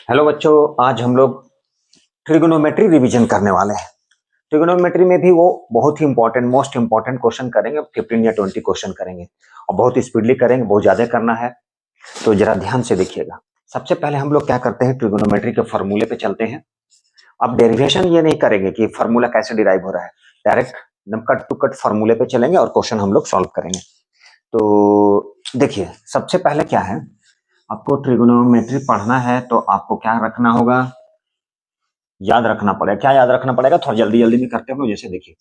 Hello बच्चों, आज हम लोग ट्रिगोनोमेट्री रिवीजन करने वाले हैं। ट्रिगोनोमेट्री में भी वो बहुत ही इंपॉर्टेंट मोस्ट इंपॉर्टेंट क्वेश्चन करेंगे। 15 या 20 क्वेश्चन करेंगे और बहुत स्पीडली करेंगे, बहुत ज्यादा करना है। तो जरा ध्यान से देखिएगा। सबसे पहले हम लोग क्या करते हैं, ट्रिगोनोमेट्री के फॉर्मूले पे चलते हैं। अब डेरिवेशन ये नहीं करेंगे कि फार्मूला कैसे डिराइव हो रहा है, डायरेक्ट एकदम कट टू कट फार्मूले पे चलेंगे और क्वेश्चन हम लोग सॉल्व करेंगे। तो देखिए, सबसे पहले क्या है, आपको ट्रिगोनोमेट्री पढ़ना है तो आपको क्या रखना होगा, याद रखना पड़ेगा। क्या याद रखना पड़ेगा, थोड़ा जल्दी जल्दी में करते हैं हम लोग। जैसे देखिए,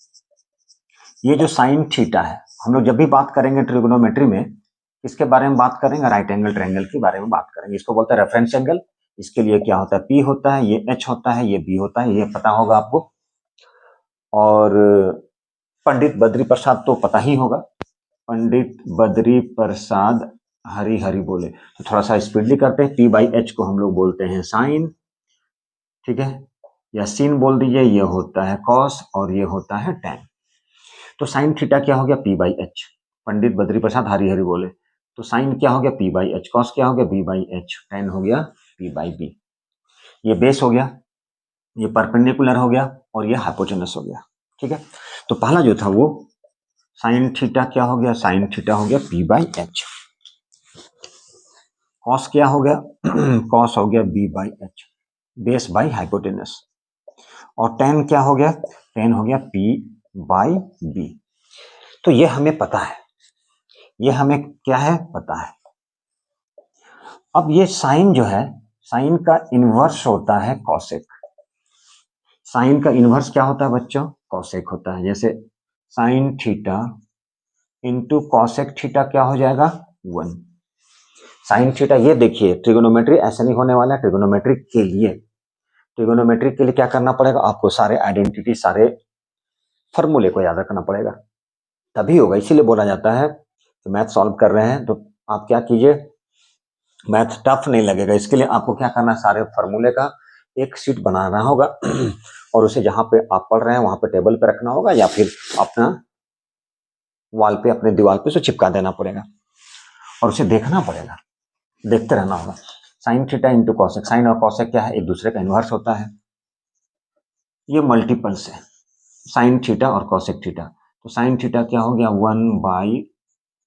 ये जो साइन थीटा है, हम लोग जब भी बात करेंगे ट्रिगोनोमेट्री में, इसके बारे में बात करेंगे, राइट एंगल ट्रायंगल के बारे में बात करेंगे। इसको बोलते हैं रेफरेंस एंगल। इसके लिए क्या होता है, पी होता है, ये एच होता है, ये बी होता है, ये पता होगा आपको। और पंडित बद्री प्रसाद तो पता ही होगा, पंडित बद्री प्रसाद हरी हरी बोले। तो थोड़ा सा स्पीडली करते हैं। पी बाई एच को हम लोग बोलते हैं साइन, ठीक है, या सीन बोल दीजिए। ये होता है कॉस और ये होता है टैन। तो साइन थीटा क्या हो गया, P by H. Pandit Badri Prasad Hari Hari बोले, तो साइन क्या हो गया, पी बाई एच। कॉस क्या हो गया, बी बाई एच। टैन हो गया पी बाई बी। ये बेस हो गया, ये परपेंडिकुलर हो गया और ये हाइपोटेनस हो गया, ठीक है। तो पहला जो था वो साइन थीटा क्या हो गया, साइन थीटा हो गया पी बाई एच। कॉस क्या हो गया कॉस हो गया B by H, base by hypotenuse. और टेन क्या हो गया, टेन हो गया पी बाई बी। तो ये हमें पता है, ये हमें क्या है पता है। अब ये साइन जो है, साइन का इनवर्स होता है कॉसेक। साइन का इनवर्स क्या होता है बच्चों, कॉसेक होता है। जैसे sign theta into cosec theta क्या हो जाएगा, 1। साइन थीटा, ये देखिए ट्रिगोनोमेट्री ऐसा नहीं होने वाला। ट्रिगोनोमेट्री के लिए, ट्रिगोनोमेट्री के लिए क्या करना पड़ेगा, आपको सारे आइडेंटिटी, सारे फॉर्मूले को याद रखना पड़ेगा, तभी होगा। इसीलिए बोला जाता है कि मैथ सॉल्व कर रहे हैं तो आप क्या कीजिए, मैथ टफ नहीं लगेगा। इसके लिए आपको क्या करना है, सारे फॉर्मूले का एक शीट बनाना होगा और उसे जहां पे आप पढ़ रहे हैं वहां पे टेबल पे रखना होगा, या फिर अपना वॉल पे, अपने दीवार पे उसे चिपका देना पड़ेगा और उसे देखना पड़ेगा, देखते रहना होगा। Sine theta into cosec, sine और कॉसेक क्या है, एक दूसरे का इनवर्स होता है। ये मल्टीपल्स है, साइन थीटा और कॉसेक थीटा। तो साइन थीटा क्या हो गया, 1 बाई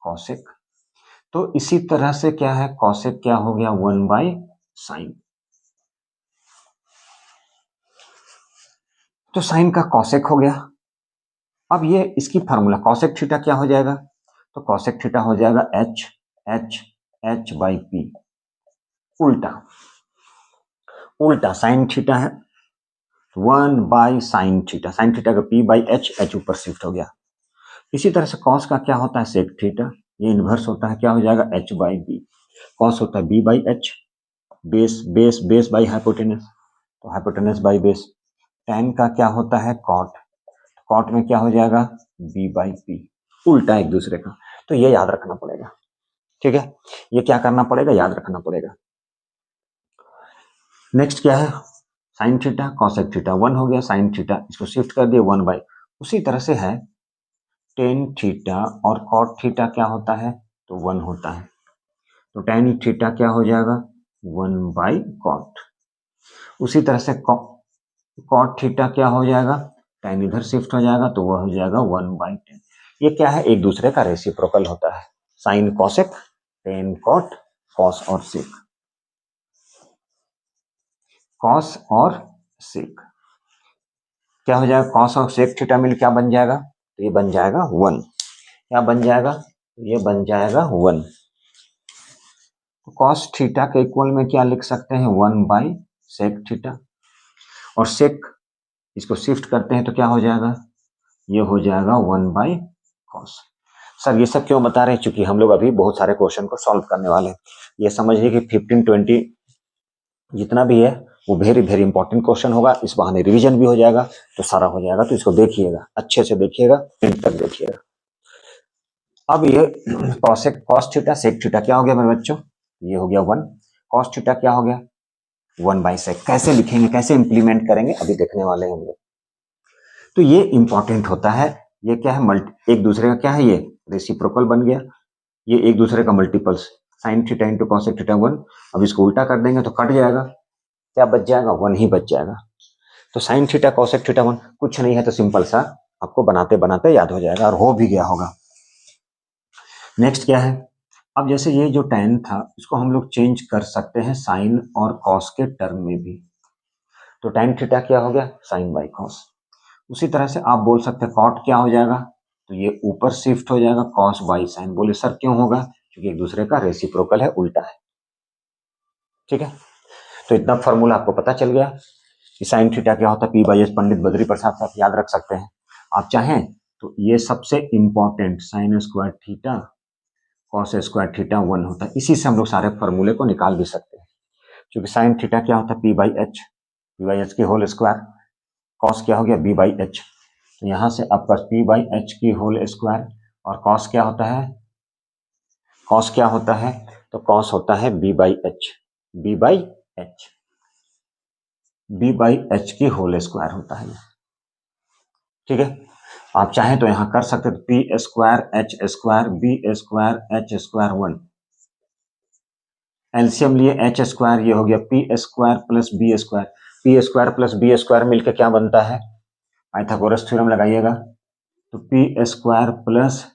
कॉसेक। तो इसी तरह से क्या है, कॉसेक क्या हो गया, 1 बाई साइन। तो साइन का कॉसेक हो गया। अब ये इसकी फार्मूला, कॉसेक थीटा क्या हो जाएगा, तो कॉसेक थीटा हो जाएगा H H H by P. उल्टा, उल्टा साइन थीटा है 1 by sign theta, sine theta का पी बाई एच, एच ऊपर शिफ्ट हो गया। इसी तरह से कॉस का क्या होता है, सेक थीटा, ये इनवर्स होता है, क्या हो जाएगा, एच बाई बी। कॉस होता है B by H, base base base by hypotenuse, तो हाइपोटेनस बाई बेस। टैन का क्या होता है, कॉट, कॉट में क्या हो जाएगा, बी बाई पी। उल्टा एक दूसरे का। तो ये याद रखना पड़ेगा, ठीक है। ये क्या करना पड़ेगा, याद रखना पड़ेगा। नेक्स्ट क्या है, साइन थीटा कॉसेक थीटा 1 हो गया, साइन थीटा इसको शिफ्ट कर दिया 1 बाई। उसी तरह से है टेन थीटा और कॉट थीटा क्या होता है, तो 1 होता है। तो टेन थीटा क्या हो जाएगा, 1 बाई कॉट। उसी तरह से कॉट थीटा क्या हो जाएगा, टेन इधर शिफ्ट हो जाएगा तो वह हो जाएगा 1 बाई टेन। ये क्या है, एक दूसरे का रेसिप्रोकल होता है। Sine cosec, tan cot, cos और सेक, कॉस और सेक क्या हो जाएगा, कॉस और सेक थीटा मिल क्या बन जाएगा, तो ये बन जाएगा 1। क्या बन जाएगा, तो ये बन जाएगा 1। तो कॉस थीटा के इक्वल में क्या लिख सकते हैं, 1 बाई सेक थीटा। और सेक इसको शिफ्ट करते हैं तो क्या हो जाएगा, ये हो जाएगा 1 बाई कॉस। सर ये सब क्यों बता रहे हैं, क्योंकि हम लोग अभी बहुत सारे क्वेश्चन को सॉल्व करने वाले हैं। ये समझिए कि 15-20 जितना भी है वो वेरी वेरी इंपॉर्टेंट क्वेश्चन होगा। इस बहाने रिवीजन भी हो जाएगा, तो सारा हो जाएगा। तो इसको देखिएगा, अच्छे से देखिएगा, एंड तक देखिएगा। अब ये cosec cos theta sec theta क्या हो गया मेरे बच्चों, ये हो गया 1। कॉस थीटा क्या हो गया, 1 बाई सेक। कैसे लिखेंगे, कैसे इंप्लीमेंट करेंगे, अभी देखने वाले हैं हम लोग। तो ये इंपॉर्टेंट होता है। ये क्या है, मल्टी, एक दूसरे का क्या है, ये रेसिप्रोकल बन गया। ये एक दूसरे का multiples, sign theta into cosec theta 1। अब इसको उल्टा कर देंगे तो कट जाएगा, क्या बच जाएगा, 1 ही बच जाएगा। तो साइन थीटा कॉसेक थीटा 1 कुछ नहीं है, तो सिंपल सा आपको बनाते बनाते याद हो जाएगा और हो भी गया होगा। नेक्स्ट क्या है, अब जैसे ये जो tan था इसको हम लोग चेंज कर सकते हैं साइन और कॉस के टर्म में भी। तो tan थीटा क्या हो गया, साइन बाई कॉस। उसी तरह से आप बोल सकते हैं कॉट क्या हो जाएगा, तो ये ऊपर शिफ्ट हो जाएगा कॉस बाई साइन। बोले सर क्यों होगा, क्योंकि एक दूसरे का रेसिप्रोकल है, उल्टा है। ठीक है, तो इतना फॉर्मूला आपको पता चल गया कि साइन थीटा क्या होता है, P by H. Pandit Badri Prasad साहब याद रख सकते हैं। आप चाहें तो ये सबसे important sign square theta cos square theta 1 होता है। इसी से हम लोग सारे फॉर्मूले को निकाल भी सकते हैं, क्योंकि साइन थीटा क्या होता है, पी बाई एच की होल स्क्वायर। कॉस क्या हो गया, बी बाई एच। तो यहां से आपका पी बाई एच की होल स्क्वायर, और कॉस क्या होता है, कॉस क्या होता है, तो कॉस होता है B by H. B by H, B by H की होल स्क्वायर होता है। ठीक है, आप चाहें तो यहां कर सकते हैं P square H square B square H square 1। LCM लिए एच स्क्वायर, ये हो गया P square plus B square. P square plus B square मिलकर क्या बनता है, पाइथागोरस थ्योरम लगाइएगा। तो P square plus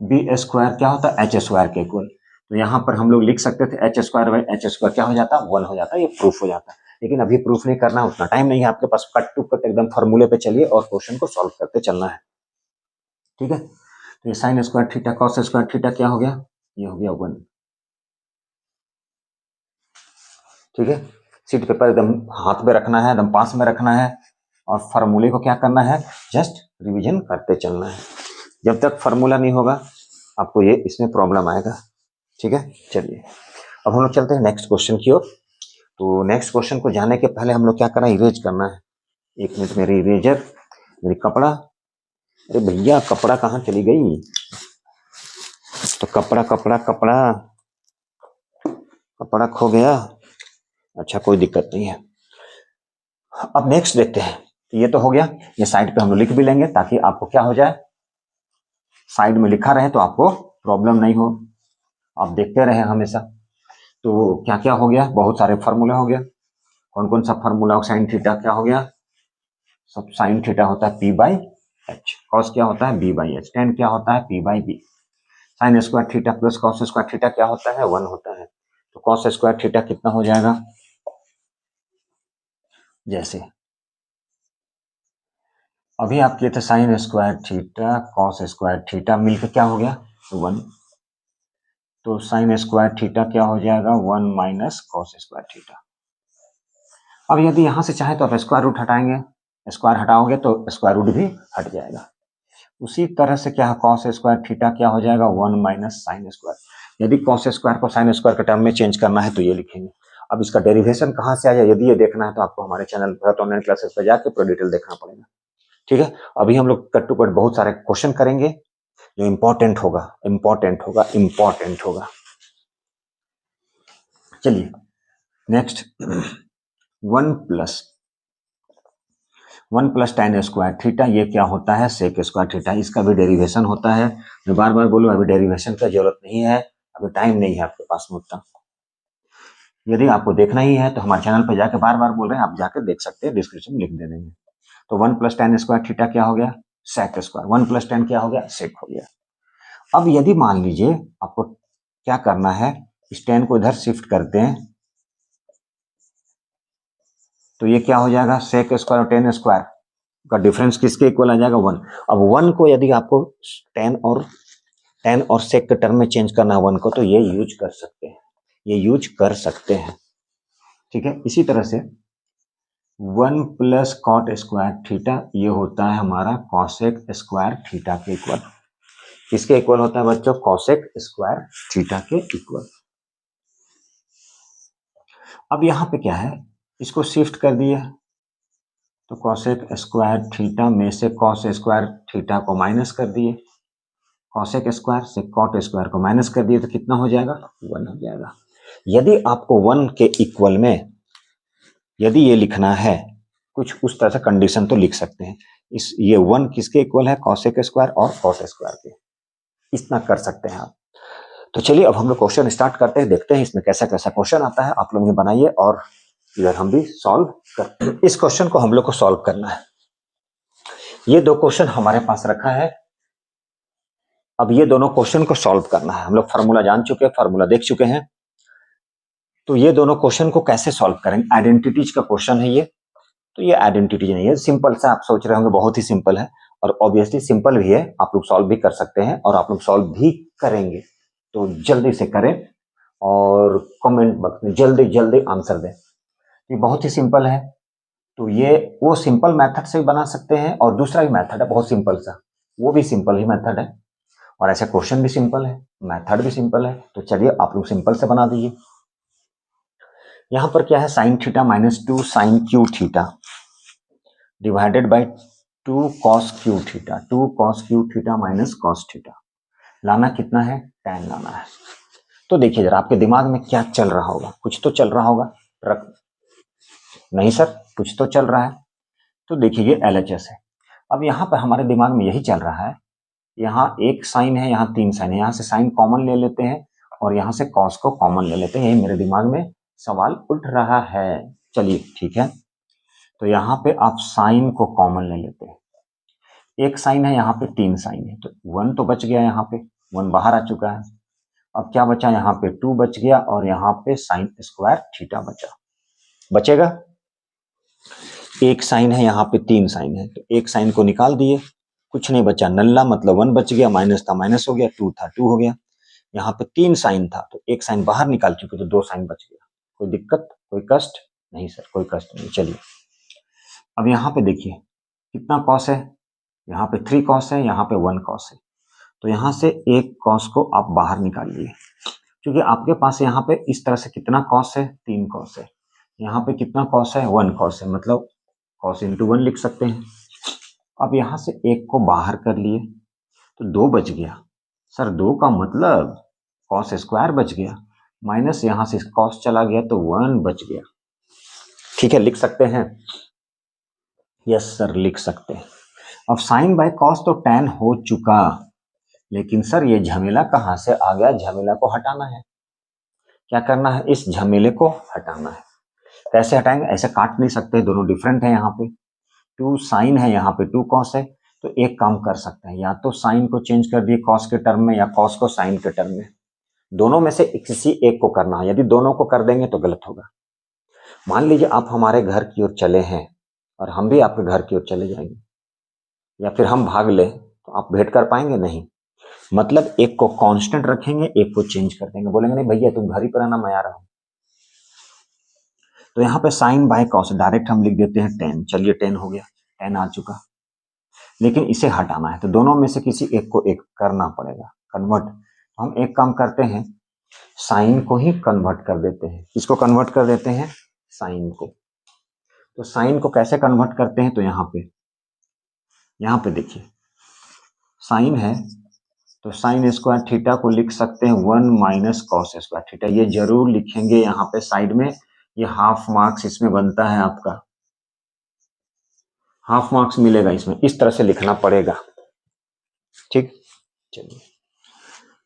B square क्या होता है, एच स्क्वायर के इक्वल। तो यहां पर हम लोग लिख सकते थे H square by H square क्या हो जाता, 1 हो जाता। ये प्रूफ हो जाता। लेकिन अभी प्रूफ नहीं करना, उतना टाइम नहीं है आपके पास। कट टू कट एकदम फॉर्मूले पे चलिए और क्वेश्चन को सॉल्व करते चलना है। ठीक है, तो ये sign square theta cos square theta क्या हो गया, ये हो गया 1। ठीक है, सीट पेपर एकदम हाथ में रखना है, एकदम पास में रखना है, और फार्मूले को क्या करना है, जस्ट रिवीजन करते चलना है। जब तक फार्मूला नहीं होगा आपको ये इसमें प्रॉब्लम आएगा। ठीक है, चलिए अब हम लोग चलते हैं नेक्स्ट क्वेश्चन की ओर। तो नेक्स्ट क्वेश्चन को जाने के पहले हम लोग क्या करना है, इरेज करना है। एक मिनट, मेरी इरेजर, मेरी कपड़ा, अरे भैया कपड़ा कहाँ चली गई, तो कपड़ा कपड़ा कपड़ा कपड़ा खो गया। अच्छा कोई दिक्कत नहीं है। अब नेक्स्ट देखते हैं। ये तो हो गया, ये साइड पे हम लोग लिख भी लेंगे ताकि आपको क्या हो जाए, साइड में लिखा रहे तो आपको प्रॉब्लम नहीं हो, आप देखते रहे हमेशा। तो क्या क्या हो गया, बहुत सारे फार्मूला हो गया। कौन कौन सा फार्मूला, साइन थीटा क्या हो गया, सब साइन थीटा होता है पी बाई एच। कॉस क्या होता है बी बाई एच। टेन क्या होता है P by B. Sine square theta plus cos square theta क्या होता है, 1 होता है। तो कॉस स्क्वायर थीटा कितना हो जाएगा, जैसे अभी आप किए थे sign square theta cos square theta मिलकर क्या हो गया, 1। तो साइन स्क्वायर थीटा क्या हो जाएगा, 1 माइनस कॉस स्क्वायर थीटा। अब यदि यहां से चाहे तो आप स्क्वायर रूट हटाएंगे, स्क्वायर हटाओगे तो स्क्वायर रूट भी हट जाएगा। उसी तरह से क्या है, कॉस स्क्वायर थीटा क्या हो जाएगा, 1 माइनस साइन स्क्वायर। यदि कॉस स्क्वायर को साइन स्क्वायर के टर्म में चेंज करना है तो ये लिखेंगे। अब इसका डेरिवेशन कहाँ से आया, यदि ये देखना है तो आपको हमारे चैनल भरत ऑनलाइन क्लासेस पर जाकर पूरा डिटेल देखना पड़ेगा। ठीक है, अभी हम लोग कट टू कट बहुत सारे क्वेश्चन करेंगे जो इंपॉर्टेंट होगा, इंपॉर्टेंट होगा, इंपॉर्टेंट होगा। चलिए next, 1 plus tan square theta, ये क्या होता है, सेक स्क्वायर थीटा। इसका भी डेरिवेशन होता है। मैं बार बार बोलूँ अभी डेरिवेशन का जरूरत नहीं है, अभी टाइम नहीं है आपके पास में उतना। यदि आपको देखना ही है तो हमारे चैनल पर जाकर, बार बार बोल रहे हैं, आप जाकर देख सकते हैं, डिस्क्रिप्शन में लिख दे देंगे। तो 1 प्लस tan स्क्वायर थीटा क्या हो गया, सेक स्क्वायर। 1 प्लस tan क्या हो गया, सेक हो गया। अब यदि मान लीजिए आपको क्या करना है, इस tan को इधर शिफ्ट करते हैं तो ये क्या हो जाएगा, सेक स्क्वायर और tan स्क्वायर का डिफरेंस किसके इक्वल आ जाएगा, 1। अब 1 को यदि आपको tan और सेक के टर्म में चेंज करना है 1 को, तो ये यूज कर सकते हैं, ये यूज कर सकते हैं। ठीक है, इसी तरह से 1 प्लस कॉट स्क्वायर थीटा, ये होता है हमारा कॉसेक स्क्वायर थीटा के इक्वल। किसके इक्वल होता है बच्चों, कॉसेक स्क्वायर थीटा के इक्वल। अब यहां पे क्या है, इसको शिफ्ट कर दिया तो कॉसेक स्क्वायर थीटा में से कॉस स्क्वायर थीटा को माइनस कर दिए, कॉसेक स्क्वायर से कॉट स्क्वायर को माइनस कर दिए तो कितना हो जाएगा, 1 हो जाएगा। यदि आपको 1 के इक्वल में यदि ये लिखना है, कुछ उस तरह से कंडीशन तो लिख सकते हैं। इस ये 1 किसके इक्वल है, कॉसेक स्क्वायर और कॉट स्क्वायर के, इतना कर सकते हैं आप। तो चलिए अब हम लोग क्वेश्चन स्टार्ट करते हैं, देखते हैं इसमें कैसा कैसा क्वेश्चन आता है। आप लोग ये बनाइए और इधर हम भी सॉल्व करते हैं। इस क्वेश्चन को हम लोग को सॉल्व करना है। ये दो क्वेश्चन हमारे पास रखा है, अब ये दोनों क्वेश्चन को सॉल्व करना है। हम लोग फार्मूला जान चुके हैं, फार्मूला देख चुके हैं, तो ये दोनों क्वेश्चन को कैसे सॉल्व करेंगे। आइडेंटिटीज का क्वेश्चन है ये, तो ये आइडेंटिटीज नहीं है, सिंपल सा। आप सोच रहे होंगे बहुत ही सिंपल है, और ऑब्वियसली सिंपल भी है, आप लोग सॉल्व भी कर सकते हैं और आप लोग सॉल्व भी करेंगे। तो जल्दी से करें और कमेंट बॉक्स में जल्दी जल्दी आंसर दें। ये बहुत ही सिंपल है, तो ये वो सिंपल मेथड से भी बना सकते हैं, और दूसरा भी मेथड है बहुत सिंपल सा, वो भी सिंपल ही मेथड है, और ऐसा क्वेश्चन भी सिंपल है, मेथड भी सिंपल है। तो चलिए आप लोग सिंपल से बना दीजिए। यहां पर क्या है, sine theta minus 2 sine cube theta divided by 2 cos cube theta, 2 cos cube theta minus cos theta. लाना कितना है, tan लाना है। तो देखिए जरा आपके दिमाग में क्या चल रहा होगा, कुछ तो चल रहा होगा। रख नहीं सर, कुछ तो चल रहा है। तो देखिए ये LHS है। अब यहाँ पर हमारे दिमाग में यही चल रहा है, यहाँ एक साइन है, यहाँ 3 साइन है, यहाँ से साइन कॉमन ले लेते हैं और यहाँ से कॉस को कॉमन ले लेते हैं। यही मेरे दिमाग में सवाल उठ रहा है। चलिए ठीक है, तो यहाँ पे आप साइन को कॉमन ले लेते हैं। एक साइन है, यहाँ पे 3 साइन है, तो 1 तो बच गया, यहाँ पे 1 बाहर आ चुका है। अब क्या बचा, यहाँ पे 2 बच गया और यहाँ पे साइन स्क्वायर थीटा बचेगा। एक साइन है, यहाँ पे 3 साइन है, तो एक साइन को निकाल दिए, कुछ नहीं बचा, नल्ला मतलब 1 बच गया, माइनस था माइनस हो गया, 2 था 2 हो गया। यहाँ पे 3 साइन था, तो एक साइन बाहर निकाल चुके, तो 2 साइन बच गया। कोई दिक्कत, कोई कष्ट नहीं सर, कोई कष्ट नहीं। चलिए अब यहाँ पे देखिए कितना कॉस है, यहाँ पे 3 कॉस है, यहाँ पे 1 कॉस है, तो यहाँ से एक कॉस को आप बाहर निकालिए, क्योंकि आपके पास यहाँ पे इस तरह से कितना कॉस है, 3 कॉस है, यहाँ पे कितना कॉस है, 1 कॉस है, मतलब कॉस इंटू 1 लिख सकते हैं। अब यहाँ से एक को बाहर कर लिए तो 2 बच गया। सर 2 का मतलब कॉस स्क्वायर बच गया, माइनस यहाँ से कॉस चला गया तो 1 बच गया। ठीक है, लिख सकते हैं, यस सर लिख सकते हैं। अब साइन बाय कॉस तो tan हो चुका, लेकिन सर ये झमेला कहाँ से आ गया, झमेला को हटाना है। क्या करना है, इस झमेले को हटाना है। कैसे हटाएंगे, ऐसे काट नहीं सकते, दोनों डिफरेंट है। यहाँ पे 2 साइन है, यहाँ पे 2 कॉस है, तो एक काम कर सकते हैं, या तो साइन को चेंज कर दिए कॉस के टर्म में, या कॉस को साइन के टर्म में, दोनों में से किसी एक को करना है। यदि दोनों को कर देंगे तो गलत होगा। मान लीजिए आप हमारे घर की ओर चले हैं और हम भी आपके घर की ओर चले जाएंगे, या फिर हम भाग ले, तो आप भेंट कर पाएंगे नहीं। मतलब एक को कांस्टेंट रखेंगे, एक को चेंज कर देंगे, बोलेंगे नहीं भैया तुम घर ही पर आना, मैं आ रहा हूं। तो यहाँ पे साइन बाय कॉस डायरेक्ट हम लिख देते हैं tan। चलिए tan हो गया, tan आ चुका, लेकिन इसे हटाना है, तो दोनों में से किसी एक को एक करना पड़ेगा कन्वर्ट। तो हम एक काम करते हैं, साइन को ही कन्वर्ट कर देते हैं। किसको कन्वर्ट कर देते हैं, साइन को। तो साइन को कैसे कन्वर्ट करते हैं, तो यहाँ पे देखिए साइन है, तो साइन स्क्वायर थीटा को लिख सकते हैं 1 माइनस कॉस स्क्वायर थीटा। ये जरूर लिखेंगे यहाँ पे साइड में, ये हाफ मार्क्स इसमें बनता है आपका, हाफ मार्क्स मिलेगा इसमें, इस तरह से लिखना पड़ेगा। ठीक, चलिए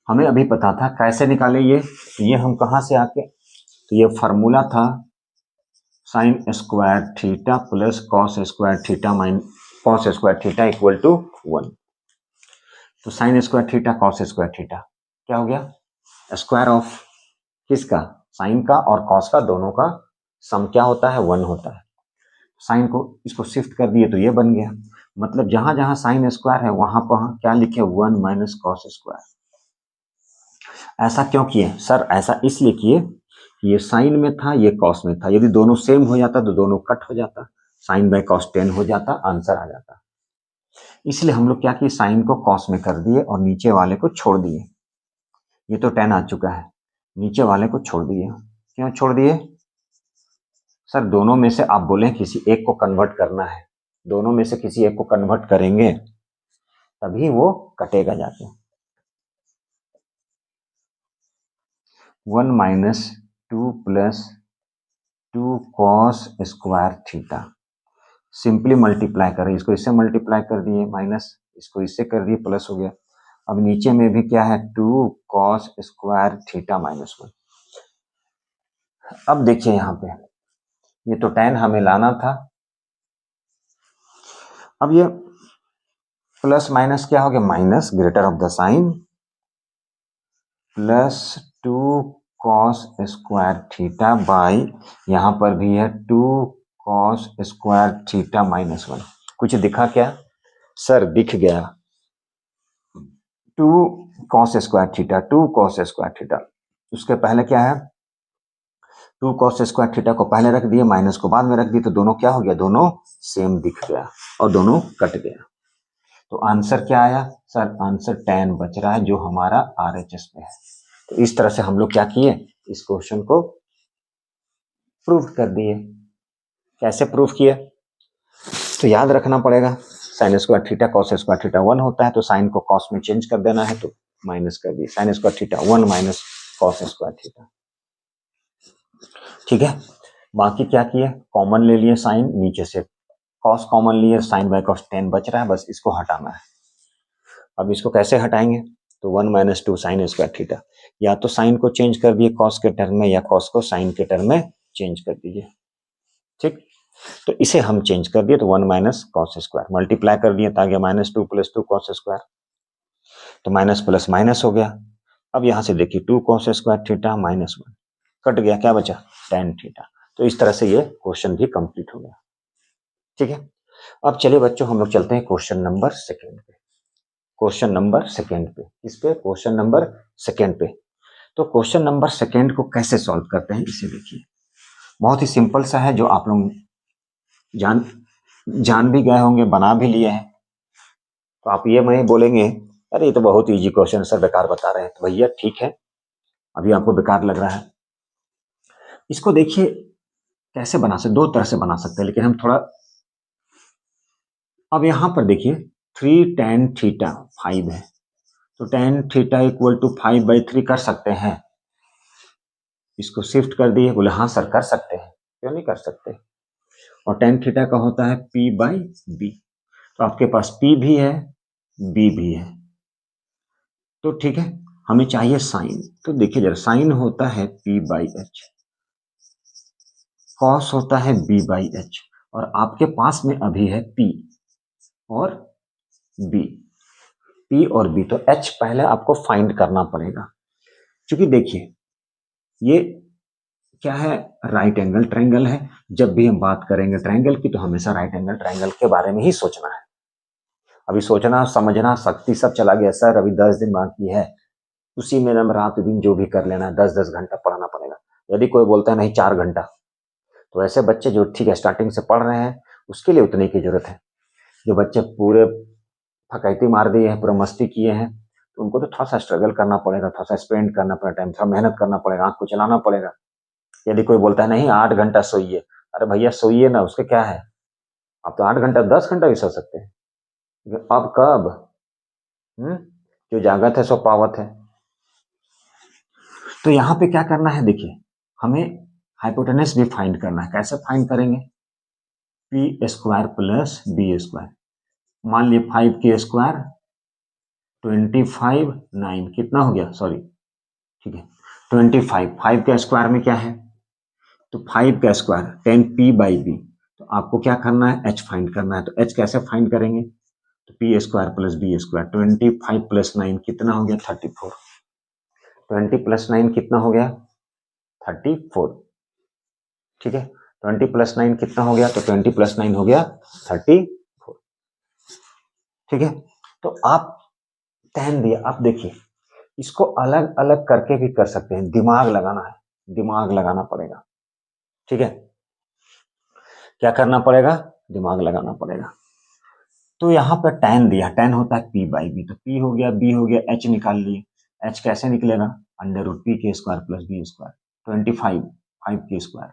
हमें अभी पता था कैसे निकाले ये, तो ये हम कहाँ से आके, तो ये फार्मूला था sine square theta plus cos square theta minus cos square theta equal to 1। तो sine square theta cos square theta क्या हो गया, स्क्वायर ऑफ किसका, साइन का और कॉस का, दोनों का सम क्या होता है, 1 होता है। साइन को इसको शिफ्ट कर दिए तो ये बन गया, मतलब जहां जहां साइन स्क्वायर है वहां पर क्या लिखे, 1 माइनस कॉस स्क्वायर। ऐसा क्यों किए सर, ऐसा इसलिए किए, ये साइन में था ये कॉस में था, यदि दोनों सेम हो जाता तो दोनों कट हो जाता, साइन बाय कॉस 10 हो जाता, आंसर आ जाता। इसलिए हम लोग क्या किए, साइन को कॉस में कर दिए और नीचे वाले को छोड़ दिए। ये तो 10 आ चुका है, नीचे वाले को छोड़ दिए। क्यों छोड़ दिए सर, दोनों में से आप बोले किसी एक को कन्वर्ट करना है, दोनों में से किसी एक को कन्वर्ट करेंगे तभी वो कटेगा जाके। 1 minus 2 plus 2 cos square theta, simply multiply करें, इसको इससे मल्टीप्लाई कर दिए माइनस, इसको इससे कर दिए प्लस हो गया, अब नीचे में भी क्या है 2 cos स्क्वायर थीटा माइनस 1। अब देखिए यहाँ पे ये तो tan हमें लाना था, अब ये प्लस माइनस क्या हो गया minus greater of the sine plus 2 cos square theta by यहाँ पर भी है 2 cos स्क्वायर थीटा माइनस 1। कुछ दिखा क्या सर? दिख गया 2 cos square theta 2 cos square theta, उसके पहले क्या है 2 cos स्क्वायर थीटा को पहले रख दिए, माइनस को बाद में रख दिए, तो दोनों क्या हो गया, दोनों सेम दिख गया और दोनों कट गया। तो आंसर क्या आया सर? आंसर tan बच रहा है जो हमारा RHS में है। तो इस तरह से हम लोग क्या किए, इस क्वेश्चन को प्रूव कर दिए। कैसे प्रूव किए? तो याद रखना पड़ेगा sign square theta cos square theta 1 होता है, तो साइन को कॉस में चेंज कर देना है, तो माइनस कर दिए sign square theta 1 minus cos square theta. ठीक है, बाकी क्या किए, कॉमन ले लिए साइन, नीचे से कॉस कॉमन लिए, साइन बाय कॉस tan बच रहा है, बस इसको हटाना है। अब इसको कैसे हटाएंगे, तो 1 माइनस 2 साइन स्क्वायर थीटा, या तो साइन को चेंज कर दिए कॉस के टर्म में, या कॉस को साइन के टर्म में चेंज कर दीजिए। ठीक, तो इसे हम चेंज कर दिए, तो 1 माइनस कॉस स्क्वायर मल्टीप्लाई कर दिए, तो आ गया माइनस 2 प्लस 2 कॉस स्क्वायर, तो माइनस प्लस माइनस हो गया। अब यहां से देखिए 2 cos square theta minus 1 cut गया, क्या बचा tan थीटा। तो इस तरह से ये क्वेश्चन भी कंप्लीट हो गया। ठीक है, अब चलिए बच्चों हम लोग चलते हैं क्वेश्चन नंबर सेकेंड पे। क्वेश्चन नंबर सेकेंड पे, इस पे क्वेश्चन नंबर सेकेंड पे। तो क्वेश्चन नंबर सेकेंड को कैसे सॉल्व करते हैं इसे देखिए, बहुत ही सिंपल सा है, जो आप लोग जान भी गए होंगे, बना भी लिए हैं। तो आप ये मैं बोलेंगे अरे ये तो बहुत इजी क्वेश्चन सर, बेकार बता रहे हैं, तो भैया ठीक है, अभी आपको बेकार लग रहा है। इसको देखिए कैसे बना सकते, दो तरह से बना सकते हैं, लेकिन हम थोड़ा, अब यहां पर देखिए 3 tan थीटा 5 है, तो tan थीटा इक्वल टू 5/3 कर सकते हैं। इसको शिफ्ट कर दिए, बोले हाँ सर कर सकते हैं, क्यों नहीं कर सकते। और tan थीटा का होता है P/B, तो आपके पास P भी है B भी है, तो ठीक है, हमें चाहिए साइन। तो देखिए जरा, साइन होता है P/H, कॉस होता है B/H, और आपके पास में अभी है P और B, P और B, तो H पहले आपको फाइंड करना पड़ेगा, क्योंकि देखिए ये क्या है, राइट एंगल ट्रायंगल है। जब भी हम बात करेंगे ट्रायंगल की, तो हमेशा राइट एंगल ट्रायंगल के बारे में ही सोचना है। अभी सोचना समझना शक्ति सब चला गया सर, अभी 10 दिन बाकी है, उसी में हम रात दिन जो भी कर लेना है, 10-10 घंटा पढ़ना पड़ेगा। यदि कोई बोलता है नहीं 4 घंटा, तो ऐसे बच्चे जो ठीक है स्टार्टिंग से पढ़ रहे हैं, उसके लिए उतने की जरूरत है। जो बच्चे पूरे फकैती मार दिए हैं, पूरा मस्ती किए हैं, तो उनको तो थोड़ा सा स्ट्रगल करना पड़ेगा, थोड़ा सा स्पेंड करना पड़ेगा टाइम, थोड़ा मेहनत करना पड़ेगा, आंख को चलाना पड़ेगा। यदि कोई बोलता है नहीं 8 घंटा सोइए, अरे भैया सोइए ना, उसके क्या है, आप तो 8 घंटा 10 घंटा भी सो सकते हैं। अब कब, जो जागत है सो पावत है। तो यहाँ पे क्या करना है, देखिए हमें हाइपोटेनस भी फाइंड करना है। कैसे फाइंड करेंगे, P square plus B square, मान लिए 5 के स्क्वायर 25 9 कितना हो गया, सॉरी ठीक है 25, 5 का स्क्वायर में क्या है, तो 5 का स्क्वायर 10p/b, तो आपको क्या करना है, h फाइंड करना है। तो h कैसे फाइंड करेंगे, तो P square plus B square, 25 plus 9 कितना हो गया 34, 20 प्लस 9 कितना हो गया 34। ठीक है, 20 प्लस 9 कितना हो गया, तो 20 प्लस 9 हो गया 34। ठीक है, तो आप tan दिया, आप देखिए इसको अलग अलग करके भी कर सकते हैं, दिमाग लगाना है, दिमाग लगाना पड़ेगा। ठीक है, क्या करना पड़ेगा, दिमाग लगाना पड़ेगा। तो यहाँ पर tan दिया, tan होता है P/B, तो P हो गया B हो गया, H निकाल लिए। H कैसे निकलेगा, √P के स्क्वायर प्लस B स्क्वायर, 25 5 के स्क्वायर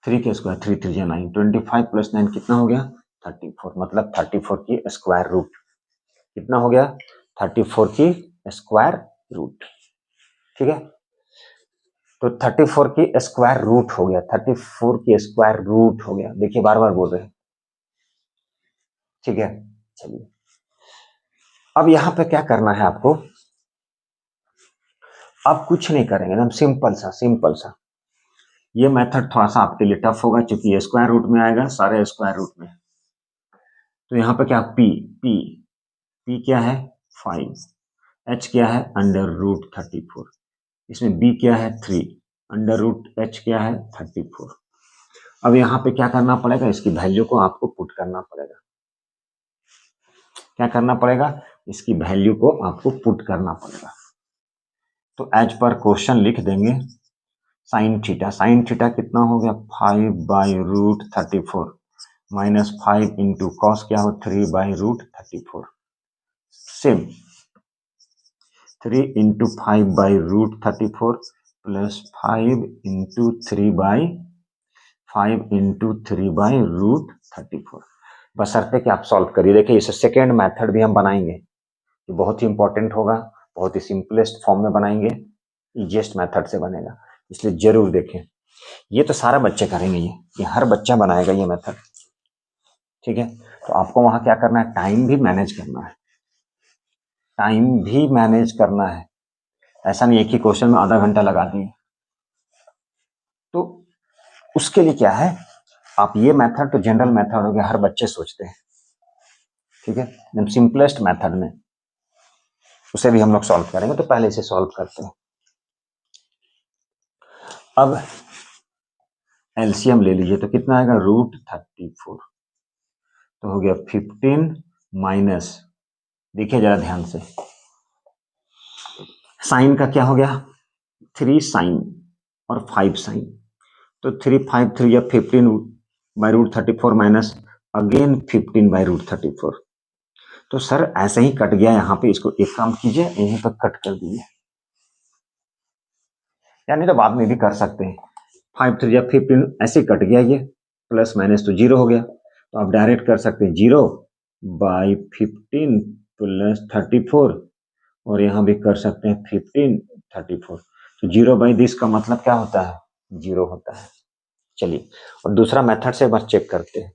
3 के स्क्वायर 3 3 9, 25 प्लस 9 कितना हो गया 34, मतलब 34 की स्क्वायर रूट, कितना हो गया 34 की स्क्वायर रूट। ठीक है, तो 34 की स्क्वायर रूट हो गया, 34 की स्क्वायर रूट हो गया, देखिए बार बार बोल रहे हैं। ठीक है, चलिए अब यहाँ पे क्या करना है आपको, अब कुछ नहीं करेंगे, एकदम सिंपल सा। ये मेथड थोड़ा सा आपके लिए टफ होगा क्योंकि ये स्क्वायर रूट में आएगा, सारे स्क्वायर रूट में। तो यहाँ पे क्या, पी पी पी क्या है 5, एच क्या है √34, इसमें बी क्या है 3, √h क्या है 34। अब यहाँ पे क्या करना पड़ेगा, इसकी वैल्यू को आपको पुट करना पड़ेगा। क्या करना पड़ेगा, इसकी वैल्यू को आपको पुट करना पड़ेगा। तो एज पर क्वेश्चन लिख देंगे साइन थीटा कितना हो गया 5/√34 माइनस 5 इंटू कॉस क्या हो 3/√34। सेम 3 इंटू 5/√34 प्लस 5 इंटू 3/√34, बशर्ते कि आप सॉल्व करिए। देखिए इसे सेकेंड मेथड भी हम बनाएंगे, ये बहुत ही इंपॉर्टेंट होगा, बहुत ही सिंपलेस्ट फॉर्म में बनाएंगे, इजीएस्ट मेथड से बनेगा, इसलिए जरूर देखें। ये तो सारा बच्चे करेंगे, ये हर बच्चा बनाएगा ये मेथड, ठीक है। तो आपको वहां क्या करना है, टाइम भी मैनेज करना है, ऐसा नहीं एक ही क्वेश्चन में आधा घंटा लगा दिए। तो उसके लिए क्या है, आप ये मेथड तो जनरल मेथड हो गया, हर बच्चे सोचते हैं, ठीक है, एकदम सिंपलेस्ट मेथड में, उसे भी हम लोग सॉल्व करेंगे। तो पहले इसे सॉल्व करते हैं। अब एलसीएम ले लीजिए, तो कितना आएगा √34, तो हो गया 15 माइनस, देखिए जरा ध्यान से, साइन का क्या हो गया 3 साइन और 5 साइन, तो 3 5 3 या 15/√34 माइनस अगेन 15/√34। तो सर ऐसे ही कट गया यहाँ पे, इसको एक काम कीजिए यहीं पर कट कर दीजिए, यानी तो बाद में भी कर सकते हैं। 5 3 या 15 ऐसे कट गया, ये प्लस माइनस तो 0 हो गया, तो आप डायरेक्ट कर सकते हैं 0/15 प्लस 34, और यहाँ भी कर सकते हैं 15 34। तो 0/10 का मतलब क्या होता है 0 होता है। चलिए और दूसरा मेथड से एक बार चेक करते हैं,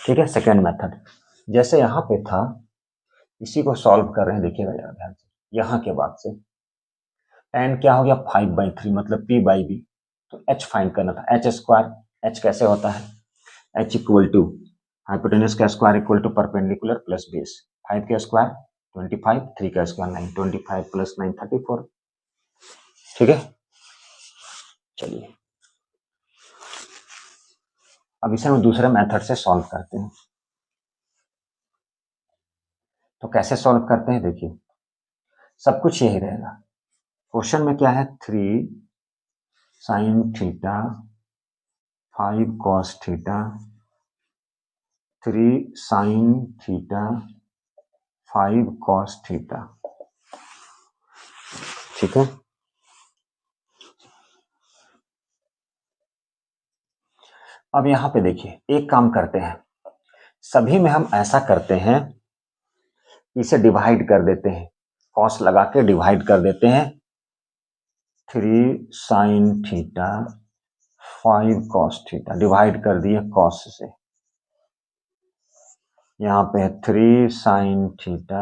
ठीक है। सेकेंड मेथड जैसे यहाँ पे था, इसी को सॉल्व कर रहे हैं, देखिएगा जरा ध्यान से, यहाँ के बाद से tan क्या हो गया 5/3 मतलब p/b, तो h फाइंड करना था, h², h कैसे होता है, h इक्वल टू हाइपोटेनस का square equal to perpendicular plus base, 5 का स्क्वायर 25, 3 का स्क्वायर 9, 25 प्लस 9 34, ठीक है। चलिए अब इसे हम दूसरे मेथड से सॉल्व करते हैं। तो कैसे सॉल्व करते हैं, देखिए सब कुछ यही रहेगा। क्वेश्चन में क्या है 3 sine theta 5 cos theta 3 sine theta 5 cos theta, ठीक है। अब यहां पे देखिए एक काम करते हैं, सभी में हम ऐसा करते हैं, इसे डिवाइड कर देते हैं, कॉस लगा के डिवाइड कर देते हैं, 3 sine theta 5 cos theta divide कर दिए कॉस से, यहाँ पे 3 साइन थीटा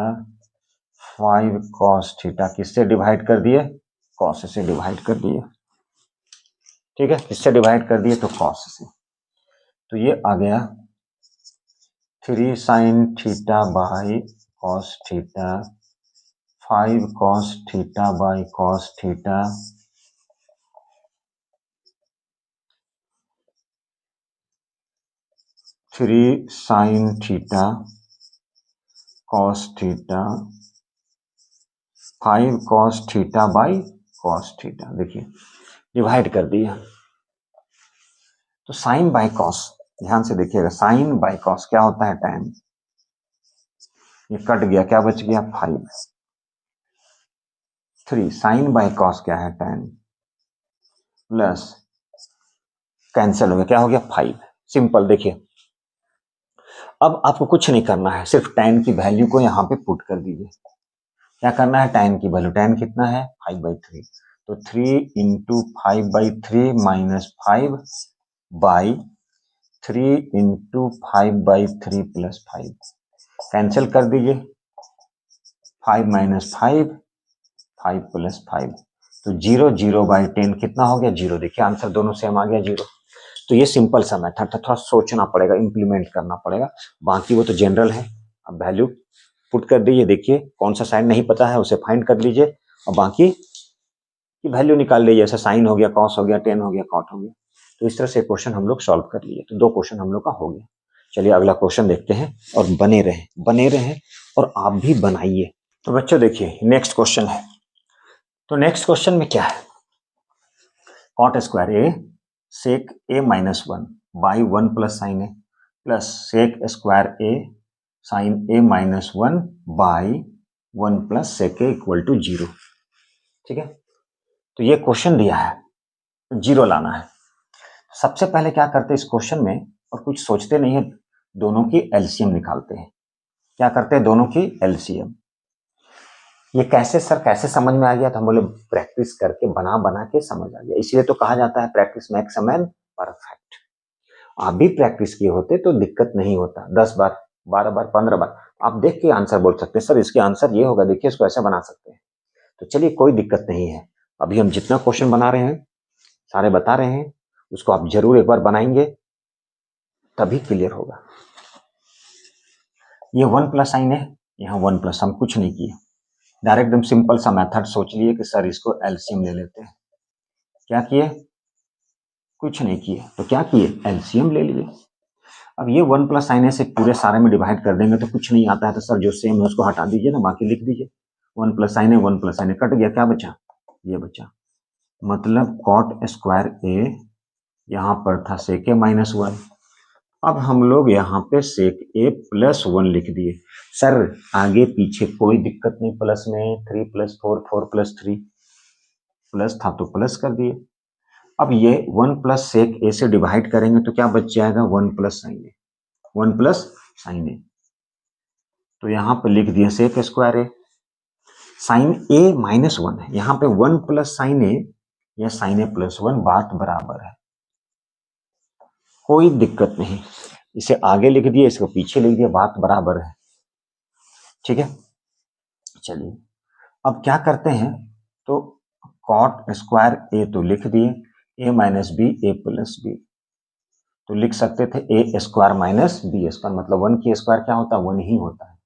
5 कॉस थीटा किससे डिवाइड कर दिए, कॉस से डिवाइड कर दिए, ठीक है। किससे डिवाइड कर दिए, तो कॉस से। तो ये आ गया 3 sine theta by cos theta 5 cos theta by cos theta, three sign theta cos theta 5 cos theta by cos theta, देखिए डिवाइड कर दिया। तो साइन बाई कॉस ध्यान से देखिएगा, साइन बाई कॉस क्या होता है tan, ये कट गया, क्या बच गया 5, 3 साइन बाई कॉस क्या है tan प्लस कैंसिल हो गया, क्या हो गया 5, सिंपल। देखिए अब आपको कुछ नहीं करना है, सिर्फ tan की वैल्यू को यहाँ पे पुट कर दीजिए। क्या करना है, tan की वैल्यू, tan कितना है 5/3, तो 3 into 5/3 minus 5/3 into 5/3 plus 5, cancel कर दीजिए, 5 माइनस 5, 5 प्लस 5, तो 0 0/10 कितना हो गया 0। देखिए आंसर दोनों सेम आ गया 0। तो ये सिंपल सा मेथड था, थोड़ा सोचना पड़ेगा, इंप्लीमेंट करना पड़ेगा, बाकी वो तो जनरल है। अब वैल्यू पुट कर दीजिए, देखिए कौन सा साइन नहीं पता है उसे फाइंड कर लीजिए और बाकी की वैल्यू निकाल लीजिए, जैसे साइन हो गया, कॉस हो गया, टेन हो गया, कॉट हो गया। तो इस तरह से क्वेश्चन हम लोग सॉल्व कर लिए, तो 2 क्वेश्चन हम लोग का हो गया। चलिए अगला क्वेश्चन देखते हैं और बने रहें और आप भी बनाइए। तो बच्चों देखिए नेक्स्ट क्वेश्चन है, तो नेक्स्ट क्वेश्चन में क्या है, cot square A sec A minus 1 by 1 plus sine A plus sec square A sine A minus 1 by 1 plus sec A equal to 0। ठीक है, तो ये क्वेश्चन दिया है, 0 लाना है। सबसे पहले क्या करते हैं इस क्वेश्चन में, और कुछ सोचते नहीं है, दोनों की एलसीएम निकालते हैं। क्या करते हैं, दोनों की एलसीएम। ये कैसे सर, कैसे समझ में आ गया, तो हम बोले प्रैक्टिस करके बना बना के समझ आ गया, इसलिए तो कहा जाता है practice makes a man perfect. आप भी प्रैक्टिस किए होते तो दिक्कत नहीं होता, 10 बार 12 बार 15 बार आप देख के आंसर बोल सकते हैं, सर इसके आंसर ये होगा, देखिए इसको ऐसे बना सकते हैं। तो चलिए कोई दिक्कत नहीं है, अभी हम जितना क्वेश्चन बना रहे हैं सारे बता रहे हैं, उसको आप जरूर एक बार बनाएंगे तभी क्लियर होगा। ये 1 प्लस साइन है, यहाँ 1 प्लस, हम कुछ नहीं किए, डायरेक्ट एकदम सिंपल सा मेथड सोच लिए कि सर इसको एलसीएम ले लेते हैं। क्या किए, कुछ नहीं किए, तो क्या किए, एलसीएम ले लिए। अब ये 1 प्लस साइन है से पूरे सारे में डिवाइड कर देंगे तो कुछ नहीं आता है, तो सर जो सेम है उसको हटा दीजिए ना, बाकी लिख दीजिए। 1 प्लस साइन है, 1 प्लस साइन है, कट गया, क्या बचा, ये बचा, मतलब कॉट स्क्वायर ए, यहाँ पर था सेक ए माइनस 1, अब हम लोग यहाँ पे सेक ए प्लस 1 लिख दिए। सर आगे पीछे कोई दिक्कत नहीं, प्लस में 3 प्लस 4, 4 प्लस 3, प्लस था तो प्लस कर दिए। अब ये 1 प्लस सेक ए से डिवाइड करेंगे तो क्या बच जाएगा, 1 plus sine A, 1 plus sine ए, तो यहाँ पे लिख दिया सेक square A, sine A minus 1 है, यहाँ पे 1 प्लस साइन ए या साइन ए प्लस 1 बात बराबर है, कोई दिक्कत नहीं, इसे आगे लिख दिया, इसको पीछे लिख दिया, बात बराबर है। ठीक है, चलिए अब क्या करते हैं, तो कॉट स्क्वायर ए तो लिख दिए, ए माइनस बी ए प्लस बी, तो लिख सकते थे ए स्क्वायर माइनस बी स्क्वायर, मतलब 1 की स्क्वायर क्या होता है, 1 ही होता है,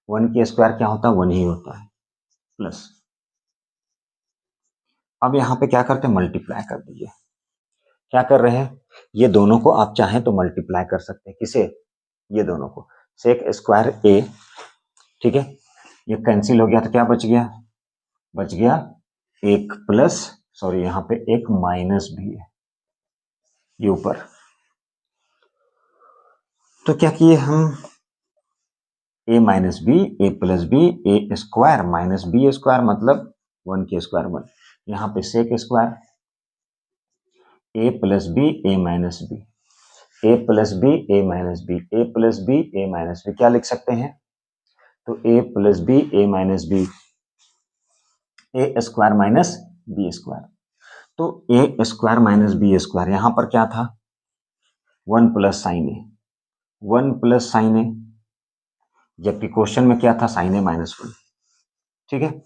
1 की स्क्वायर क्या होता है, 1 ही होता है, प्लस। अब यहाँ पे क्या करते हैं, मल्टीप्लाई कर दीजिए। क्या कर रहे हैं, ये दोनों को आप चाहें तो मल्टीप्लाई कर सकते हैं, किसे, ये दोनों को, सेक स्क्वायर ए, ठीक है, ये कैंसिल हो गया तो क्या बच गया, बच गया एक प्लस, सॉरी यहाँ पे एक माइनस भी है ये ऊपर, तो क्या किए हम, ए minus B A plus B, A square minus B square, मतलब 1 की स्क्वायर 1, यहाँ पे सेक square A plus B A minus B, A plus B A minus B, A plus B A minus B, क्या लिख सकते हैं, तो ए plus B A minus B, A square minus B square, तो ए स्क्वायर माइनस बी स्क्वायर, यहां पर क्या था, 1 plus sine A, 1 plus sine ए, जबकि क्वेश्चन में क्या था, साइन ए माइनस 1, ठीक है,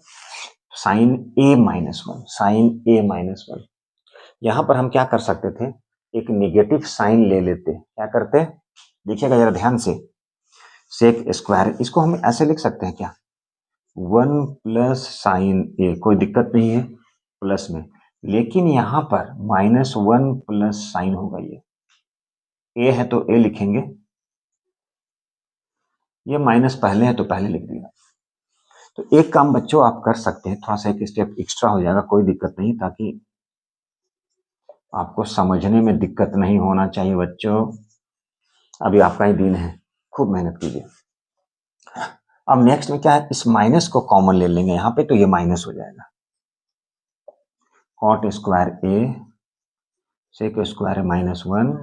sign A minus 1, sign A minus 1, यहां पर हम क्या कर सकते थे, एक निगेटिव साइन ले लेते, क्या करते, देखिएगा जरा ध्यान से, सेक स्क्वायर, इसको हम ऐसे लिख सकते हैं क्या, 1 प्लस साइन ए, कोई दिक्कत नहीं है प्लस में, लेकिन यहां पर -1 प्लस साइन होगा, ये ए है तो ए लिखेंगे, ये माइनस पहले है तो पहले लिख दिया। तो एक काम बच्चों आप कर सकते हैं, थोड़ा सा एक स्टेप एक्स्ट्रा हो जाएगा, कोई दिक्कत नहीं, ताकि आपको समझने में दिक्कत नहीं होना चाहिए बच्चों, अभी आपका ही दिन है, खूब मेहनत कीजिए। अब नेक्स्ट में क्या है, इस माइनस को कॉमन ले लेंगे यहाँ पे, तो ये माइनस हो जाएगा, cot square A sec square -1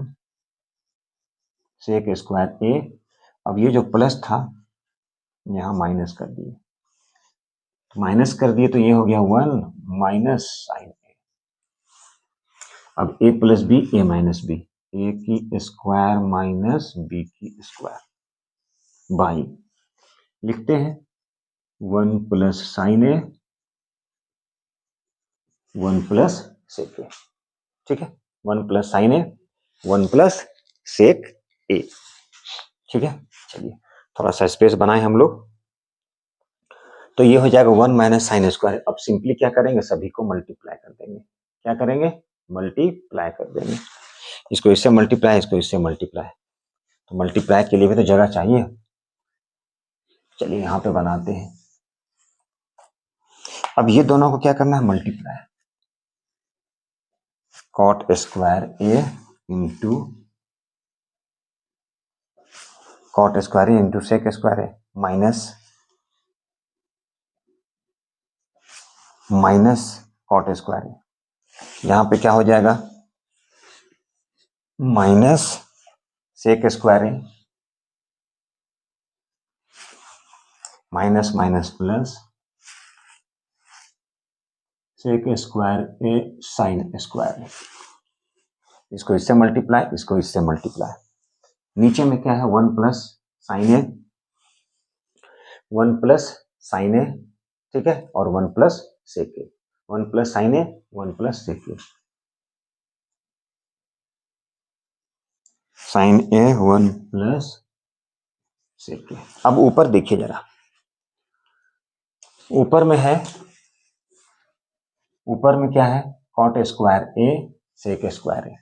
sec square A, अब ये जो प्लस था यहाँ माइनस कर दिए, तो माइनस कर दिए तो ये हो गया 1 माइनस साइन ए, अब ए प्लस बी ए माइनस बी, ए की स्क्वायर माइनस बी की स्क्वायर बाई, लिखते हैं 1 plus sine A 1 plus sec ए, ठीक है, 1 plus sine A 1 plus sec ए, ठीक है। चलिए थोड़ा सा स्पेस बनाए हम लोग, तो ये हो जाएगा 1 माइनस साइन स्क्वायर। अब सिंपली क्या करेंगे, सभी को मल्टीप्लाई कर देंगे। क्या करेंगे, मल्टीप्लाई कर देंगे, इसको इससे मल्टीप्लाई, इसको इससे मल्टीप्लाई। तो मल्टीप्लाई के लिए भी तो जगह चाहिए, चलिए यहाँ पे बनाते हैं। अब ये दोनों को क्या करना है, multiply, cot square A into cot square A into sec square A minus cot square A, यहाँ पे क्या हो जाएगा, minus sec square A minus minus plus sec square A sine square A. इसको इससे मल्टीप्लाई, इसको इससे मल्टीप्लाई। नीचे में क्या है, 1 plus sine A 1 plus sine ए, ठीक है, और 1 plus sec A, 1 plus sine A 1 plus sec A, sine A 1 plus sec ए। अब ऊपर देखिए जरा, ऊपर में है, ऊपर में क्या है, cot square A sec square A,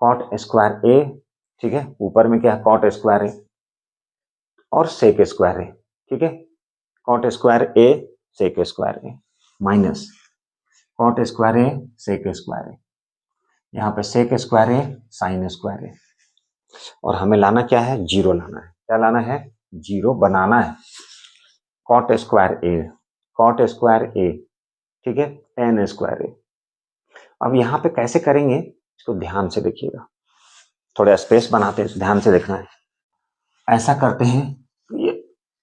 cot square ए, ठीक है, ऊपर में क्या है, कॉट स्क्वायर ए और सेक स्क्वायर ए, ठीक है, cot square A sec square A minus cot square A sec square A, यहाँ पे सेक स्क्वायर ए साइन स्क्वायर ए, और हमें लाना क्या है, जीरो लाना है। क्या लाना है, जीरो बनाना है। कॉट स्क्वायर ए, ठीक है, टेन स्क्वायर ए। अब यहाँ पे कैसे करेंगे, इसको ध्यान से देखिएगा, थोड़ा स्पेस बनाते हैं, ध्यान से देखना है। ऐसा करते हैं, ये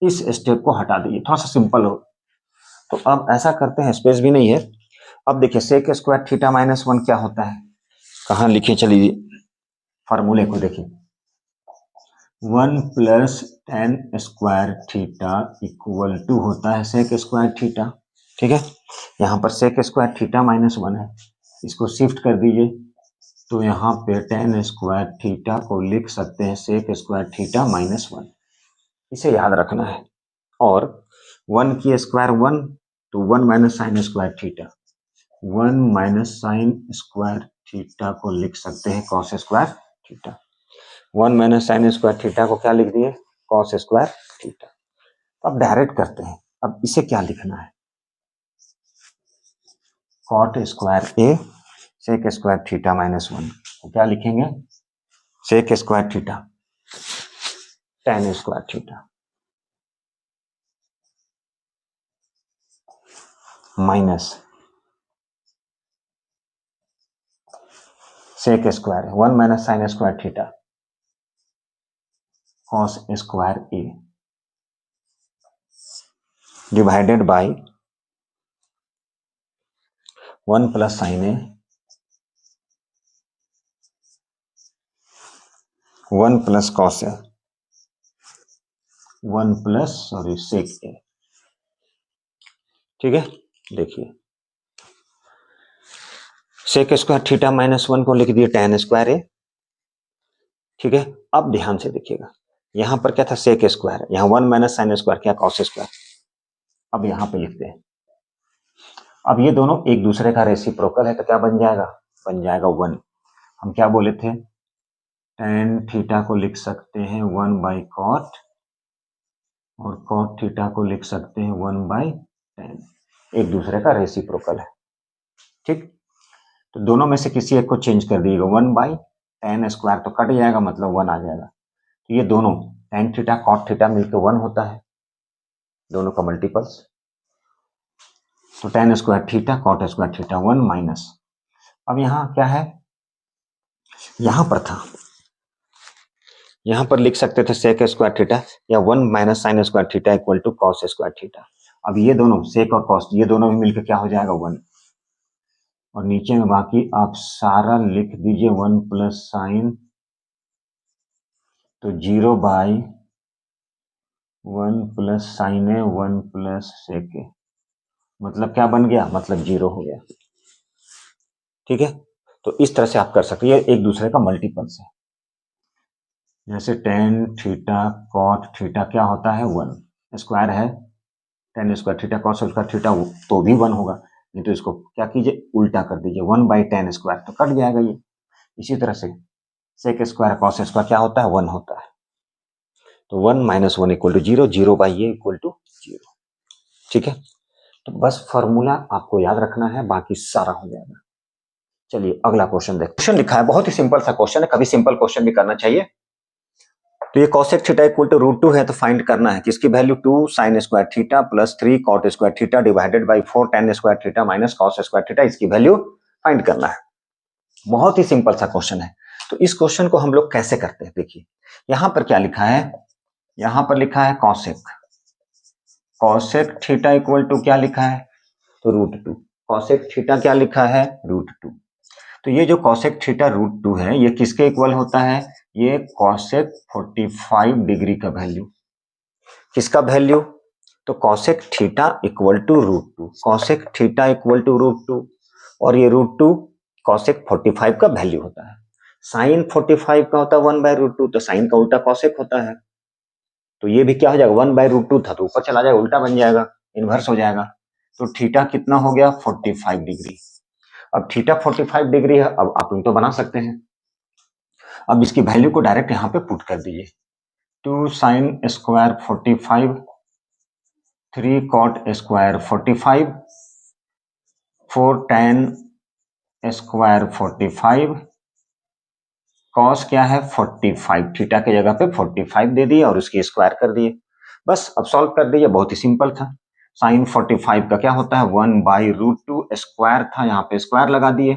इस स्टेप को हटा दीजिए, थोड़ा सा सिंपल हो। तो अब ऐसा करते हैं, स्पेस भी नहीं है। अब देखिए सेक स्क्वायर थीटा माइनस 1 क्या होता है, कहाँ लिखे, चलिए फॉर्मूले को देखिए, 1 plus tan square theta equal to होता है सेक स्क्वायर थीटा, ठीक है। यहाँ पर सेक स्क्वायर थीटा माइनस 1 है, इसको शिफ्ट कर दीजिए, तो यहाँ पे टेन स्क्वायर थीटा को लिख सकते हैं सेक स्क्वायर थीटा माइनस 1, इसे याद रखना है। और 1 की स्क्वायर 1, तो 1 minus sine square theta, 1 minus sine square theta को लिख सकते हैं cos square theta, 1 minus sine square theta को क्या लिख दिए, कॉस स्क्वायर थीटा। अब डायरेक्ट करते हैं, अब इसे क्या लिखना है, cot square A sec square theta minus 1 को क्या लिखेंगे, sec square theta tan square theta minus sec square 1 minus sine square theta cos square A divided by 1 plus sine A 1 plus cos A 1 plus sec ए, ठीक है। देखिए सेक square theta minus 1 को लिख दिए ten square ए, ठीक है। अब ध्यान से देखिएगा, यहां पर क्या था, सेक स्क्वायर, यहाँ 1 माइनस साइन स्क्वायर क्या, कॉस स्क्वायर। अब यहां पे लिखते हैं, अब ये दोनों एक दूसरे का रेसिप्रोकल है, तो क्या बन जाएगा, बन जाएगा 1। हम क्या बोले थे, टेन थीटा को लिख सकते हैं 1 बाई कॉट, और कॉट थीटा को लिख सकते हैं 1 बाई टेन, एक दूसरे का रेसिप्रोकल है, ठीक। तो दोनों में से किसी एक को चेंज कर दिएगा, 1 बाई टेन स्क्वायर तो कट जाएगा, मतलब 1 आ जाएगा। तो ये दोनों टेन थीटा कॉट थीटा मिलकर 1 होता है, दोनों का मल्टीपल्स। तो tan square theta cot square theta 1 minus, अब यहाँ क्या है, यहाँ पर था, यहाँ पर लिख सकते थे सेक स्क्वायर थीटा या 1 minus sine square theta equal to cos square theta. अब ये दोनों सेक और कॉस, ये दोनों भी मिलकर क्या हो जाएगा, 1, और नीचे में बाकी आप सारा लिख दीजिए 1 प्लस साइन, तो 0 by 1 plus sine A 1 plus sec A, मतलब क्या बन गया, मतलब 0 हो गया। ठीक है, तो इस तरह से आप कर सकते हैं, एक दूसरे का मल्टीपल्स है। जैसे टेन थीटा कॉट थीटा क्या होता है 1, स्क्वायर है ten square theta cos square theta, तो भी 1 होगा। नहीं तो इसको क्या कीजिए, उल्टा कर दीजिए, 1/10 स्क्वायर तो कट जाएगा ये। इसी तरह से सेक स्क्वायर कॉस स्क्वायर क्या होता है 1 होता है, तो 1 - 1 = 0, 0/a = 0। ठीक है, तो बस फॉर्मूला आपको याद रखना है, बाकी सारा हो जाएगा। चलिए अगला क्वेश्चन देखते हैं। क्वेश्चन लिखा है, बहुत ही सिंपल सा क्वेश्चन है, कभी सिंपल क्वेश्चन भी करना चाहिए। तो ये cosec थीटा = √2 है, तो फाइंड करना है किसकी value, 2 sin square theta plus 3 cot square theta divided by 4 tan square theta minus cos square theta, इसकी वैल्यू फाइंड करना है। बहुत ही सिंपल सा क्वेश्चन है। तो इस क्वेश्चन को हम लोग कैसे करते हैं, देखिए यहां पर क्या लिखा है, यहां पर लिखा है cosec थीटा = क्या लिखा है, तो √2। cosec थीटा क्या लिखा है, √2। तो ये जो cosec थीटा √2 है, ये किसके इक्वल होता है, ये cosec 45 डिग्री का वैल्यू, किसका वैल्यू, तो cosec थीटा = √2, cosec थीटा = √2, और ये √2 cosec 45 का वैल्यू होता है। sin 45 का होता है 1/√2, तो sin का उल्टा cosec होता है, तो ये भी क्या हो जाएगा, 1/√2 था तो ऊपर चला जाएगा, उल्टा बन जाएगा, इनवर्स हो जाएगा। तो थीटा कितना हो गया, 45 डिग्री। अब थीटा 45 डिग्री है, अब आप तो बना सकते हैं। अब इसकी वैल्यू को डायरेक्ट यहाँ पे पुट कर दीजिए, 2 sin square 45, 3 cot square 45, 4 tan square 45, cos क्या है 45, थीटा की जगह पे 45 दे दिए और उसकी स्क्वायर कर दिए। बस अब सॉल्व कर दीजिए, बहुत ही सिंपल था। साइन 45 का क्या होता है 1/√2, स्क्वायर था यहाँ पे स्क्वायर लगा दिए।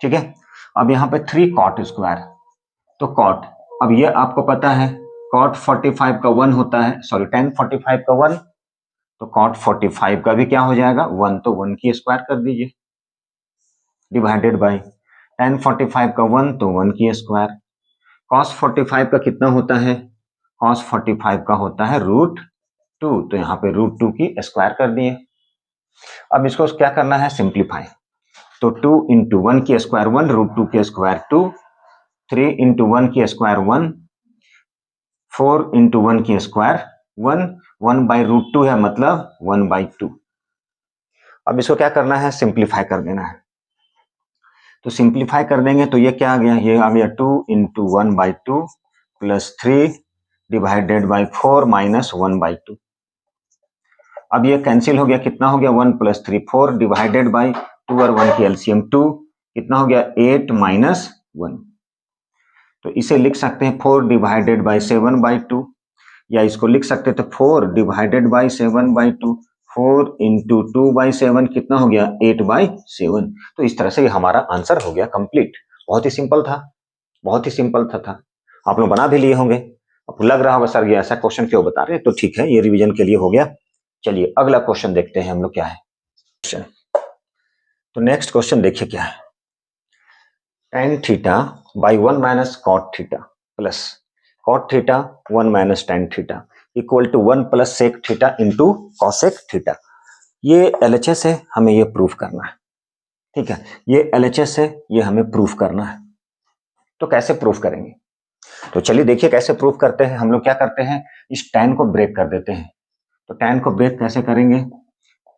ठीक है, अब यहाँ पे 3 cot स्क्वायर, तो cot, अब ये आपको पता है cot 45 का 1 होता है, सॉरी tan 45 का 1, तो cot 45 का भी क्या हो जाएगा 1, तो 1 की स्क्वायर कर दीजिए डिवाइडेड बाय tan 45 का 1, तो 1 की स्क्वायर। cos 45 का कितना होता है, cos 45 का होता है √2, तो यहाँ पे √2 की स्क्वायर कर दिए। अब इसको क्या करना है, सिंप्लीफाई, तो 2 × 1 की स्क्वायर 1, √2 की स्क्वायर 2, 3 × 1 की स्क्वायर 1, 4 × 1 की स्क्वायर 1, 1/√2 है मतलब 1/2। अब इसको क्या करना है, सिंप्लीफाई कर देना है, तो सिंप्लीफाई कर देंगे तो ये क्या आ गया, ये आ गया 2 × 1/2 प्लस 3 डिवाइडेड बाई 4 माइनस 1/2। अब ये कैंसिल हो गया, कितना हो गया 1 + 3 4 डिवाइडेड बाई 2 और 1 की एलसीएम 2, कितना हो गया 8 - 1। तो इसे लिख सकते हैं 4 डिवाइडेड बाई 7/2, या इसको लिख सकते थे 4 डिवाइडेड बाई 7/2, 4 × 2/7 कितना हो गया 8/7। तो इस तरह से हमारा आंसर हो गया कंप्लीट। बहुत ही सिंपल था, बहुत ही सिंपल था। आप लोग बना भी लिए होंगे, आपको लग रहा होगा सर ये ऐसा क्वेश्चन क्यों बता रहे हैं, तो ठीक है, ये रिवीजन के लिए हो गया। चलिए अगला क्वेश्चन देखते हैं हम लोग क्या है क्वेश्चन। तो नेक्स्ट क्वेश्चन देखिए क्या है, tan theta by 1 minus cot theta plus cot theta 1 minus tan theta equal to 1 plus sec theta into cosec theta. ये LHS है, हमें ये प्रूफ करना है। ठीक है, ये LHS है, ये हमें प्रूफ करना है। तो कैसे प्रूफ करेंगे, तो चलिए देखिए कैसे प्रूफ करते हैं। हम लोग क्या करते हैं, इस tan को ब्रेक कर देते हैं। तो tan को ब्रेक कैसे करेंगे,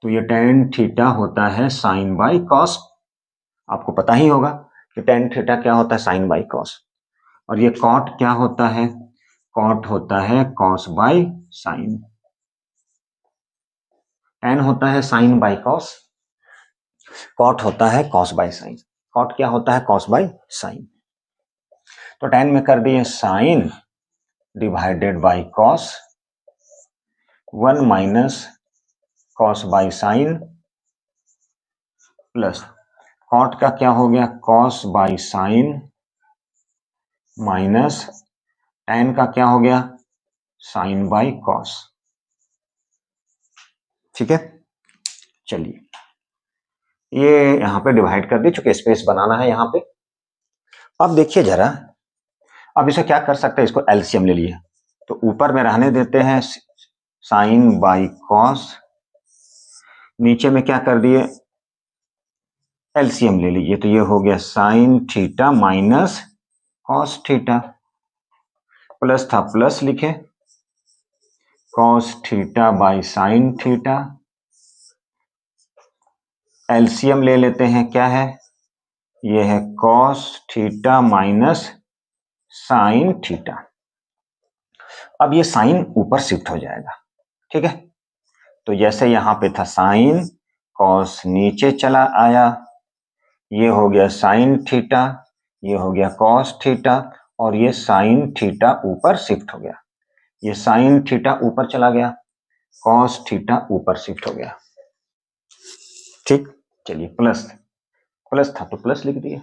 तो ये tan थीटा होता है साइन बाई कॉस, आपको पता ही होगा कि tan थीटा क्या होता है साइन बाई कॉस, और ये कॉट क्या होता है, कॉट होता है कॉस बाई साइन, tan होता है साइन बाई कॉस, कॉट होता है कॉस बाई साइन, कॉट क्या होता है कॉस बाई साइन। तो tan में कर दिए sine divided by cos, 1 minus cos by sine plus cot का क्या हो गया cos by sine minus tan का क्या हो गया साइन बाई कॉस। ठीक है, चलिए ये यहां पे डिवाइड कर दी, चूंकि स्पेस बनाना है यहां पे। अब देखिए जरा, अब इसे क्या कर सकते हैं, इसको एलसीएम ले लिए, तो ऊपर में रहने देते हैं साइन बाई कॉस, नीचे में क्या कर दिए एलसीएम ले लीजिए, तो ये हो गया sign theta minus cos theta, plus था प्लस लिखे cos theta by sine theta, LCM ले लेते हैं, क्या है ये है cos theta minus sine theta. अब ये साइन ऊपर शिफ्ट हो जाएगा, ठीक है। तो जैसे यहां पे था साइन, कॉस नीचे चला आया, ये हो गया साइन थीटा, ये हो गया कॉस थीटा, और ये साइन थीटा ऊपर शिफ्ट हो गया, ये साइन थीटा ऊपर चला गया, कॉस थीटा ऊपर शिफ्ट हो गया, ठीक। चलिए प्लस, प्लस था तो प्लस लिख दिए,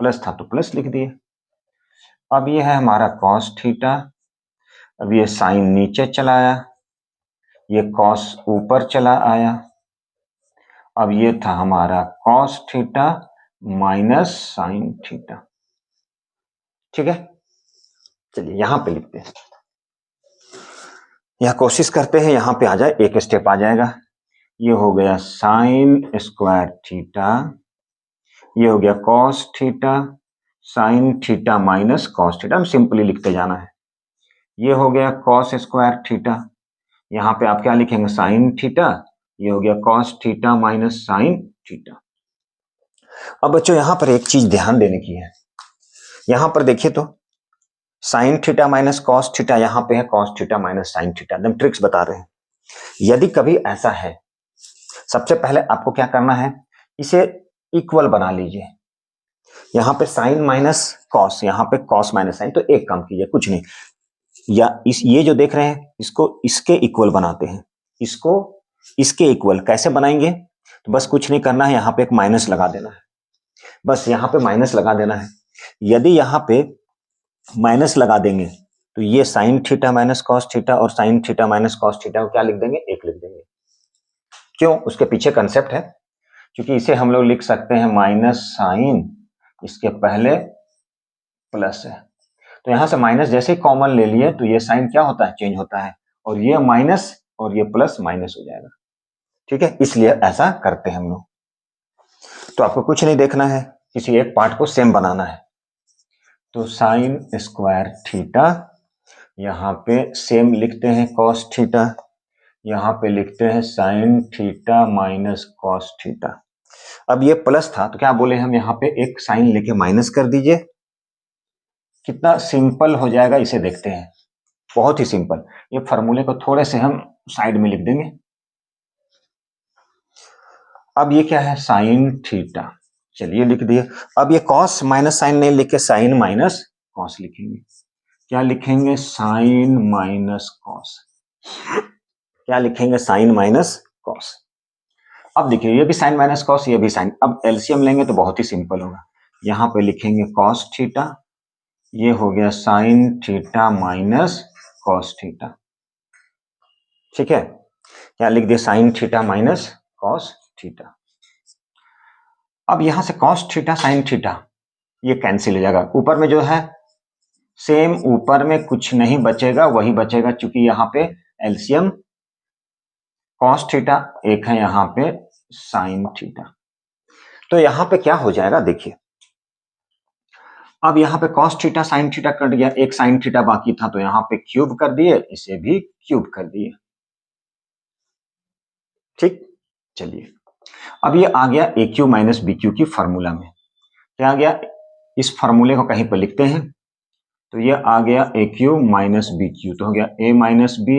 प्लस था तो प्लस लिख दिए। अब ये है हमारा कॉस थीटा, अब ये साइन नीचे चला आया, ये कॉस ऊपर चला आया, अब ये था हमारा cos theta minus sine theta, ठीक है। चलिए यहां पे लिखते हैं, यहां कोशिश करते हैं यहां पे आ जाए, एक स्टेप आ जाएगा। ये हो गया साइन स्क्वायर थीटा, ये हो गया cos theta, sine theta minus cos theta, हम सिंपली लिखते जाना है। ये हो गया कॉस स्क्वायर थीटा, यहां पे आप क्या लिखेंगे साइन थीटा, ये हो गया cos theta minus sine theta. अब बच्चों यहां पर एक चीज ध्यान देने की है, यहां पर देखिए तो sign theta minus cos theta, यहां पे है cos theta minus sine theta, एकदम ट्रिक्स बता रहे हैं। यदि कभी ऐसा है, सबसे पहले आपको क्या करना है, इसे इक्वल बना लीजिए। यहां पे साइन माइनस कॉस, यहां पे कॉस माइनस साइन, तो एक काम कीजिए, कुछ नहीं, या ये जो देख रहे हैं इसको इसके इक्वल बनाते हैं, इसको इसके इक्वल कैसे बनाएंगे, तो बस कुछ नहीं करना है, यहां पे एक माइनस लगा देना है, बस यहां पे माइनस लगा देना है। यदि यहां पे माइनस लगा देंगे तो ये sine theta minus cos theta और sine theta minus cos theta को क्या लिख देंगे, एक लिख देंगे। क्यों, उसके पीछे कंसेप्ट है, क्योंकि इसे हम लोग लिख सकते हैं माइनस साइन, इसके पहले प्लस है, तो यहां से माइनस जैसे ही कॉमन ले लिए तो ये साइन क्या होता है, चेंज होता है, और ये माइनस और ये प्लस माइनस हो जाएगा, ठीक है। इसलिए ऐसा करते हैं हम लोग। तो आपको कुछ नहीं देखना है, किसी एक पार्ट को सेम बनाना है, तो साइन स्क्वायर थीटा, यहाँ पे सेम लिखते हैं कॉस थीटा, यहाँ पे लिखते हैं sign theta minus cos theta. अब ये प्लस था तो क्या बोले हम, यहाँ पे एक साइन लेके माइनस कर दीजिए, कितना सिंपल हो जाएगा इसे देखते हैं, बहुत ही सिंपल। ये फॉर्मूले को थोड़े से हम साइड में लिख देंगे। अब ये क्या है साइन थीटा, चलिए लिख दिए। अब ये कॉस माइनस साइन नहीं लिख के साइन माइनस कॉस लिखेंगे, क्या लिखेंगे साइन माइनस कॉस, क्या लिखेंगे साइन माइनस कॉस। अब देखिए ये भी साइन माइनस कॉस, ये भी साइन, अब एलसीएम लेंगे तो बहुत ही सिंपल होगा, यहां पे लिखेंगे कॉस थीटा, ये हो गया sign theta minus cos theta, ठीक है। क्या लिख दिया sign theta minus cos theta. अब यहां से कॉस थीटा साइन थीटा ये कैंसिल हो जाएगा, ऊपर में जो है सेम, ऊपर में कुछ नहीं बचेगा, वही बचेगा, क्योंकि यहाँ पे एलसीएम कॉस थीटा एक है, यहाँ पे साइन थीटा, तो यहां पे क्या हो जाएगा देखिए। अब यहाँ पे cos theta sine theta cut गया, एक साइन थीटा बाकी था, तो यहाँ पे क्यूब कर दिए, इसे भी क्यूब कर दिए, ठीक। चलिए अब ये आ गया A Q minus B Q की फॉर्मूला में, क्या आ गया, इस फॉर्मूले को कहीं पर लिखते हैं, तो ये आ गया A Q minus B Q, तो हो गया A minus B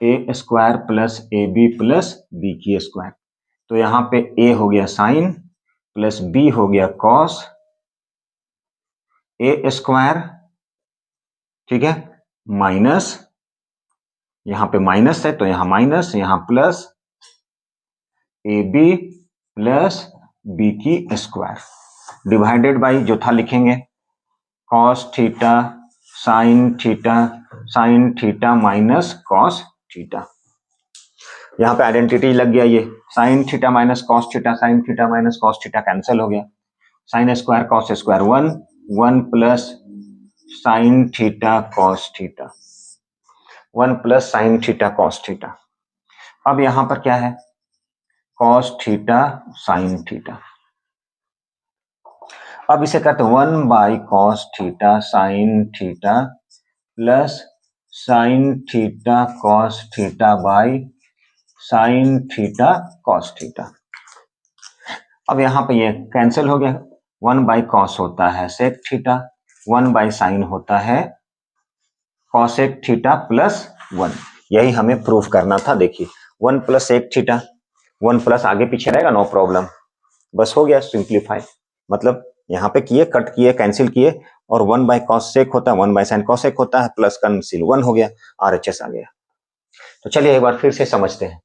A square plus A B plus B की स्क्वायर, तो यहाँ पे ए हो गया साइन प्लस बी हो गया कॉस ए स्क्वायर, ठीक है, माइनस, यहां पे माइनस है तो यहां माइनस, यहां plus A B plus B की स्क्वायर डिवाइडेड बाई जो था लिखेंगे cos theta sine theta minus cos theta. यहां पे आइडेंटिटी लग गया, ये sine theta minus cos theta, sine theta minus cos theta cancel हो गया, sine square cos square 1 1 plus sine theta cos theta, 1 plus sine theta cos theta. अब यहां पर क्या है, कॉस थीटा साइन थीटा। अब इसे करते हैं 1 by cos theta sine theta plus sine theta cos theta by sine theta cos theta. अब यहां पे ये कैंसिल हो गया, 1 बाई कॉस होता है सेक थीटा, 1 बाई साइन होता है कॉसेक थीटा प्लस 1। यही हमें प्रूफ करना था। देखिए 1 प्लस सेक थीटा, 1 प्लस आगे पीछे रहेगा, नो प्रॉब्लम, बस हो गया सिंप्लीफाई। मतलब यहाँ पे किए, कट किए, कैंसिल किए, और 1 बाई कॉस सेक होता है, 1 बाई साइन कॉसेक होता है, प्लस कैंसिल 1 हो गया, RHS आ गया। तो चलिए एक बार फिर से समझते हैं।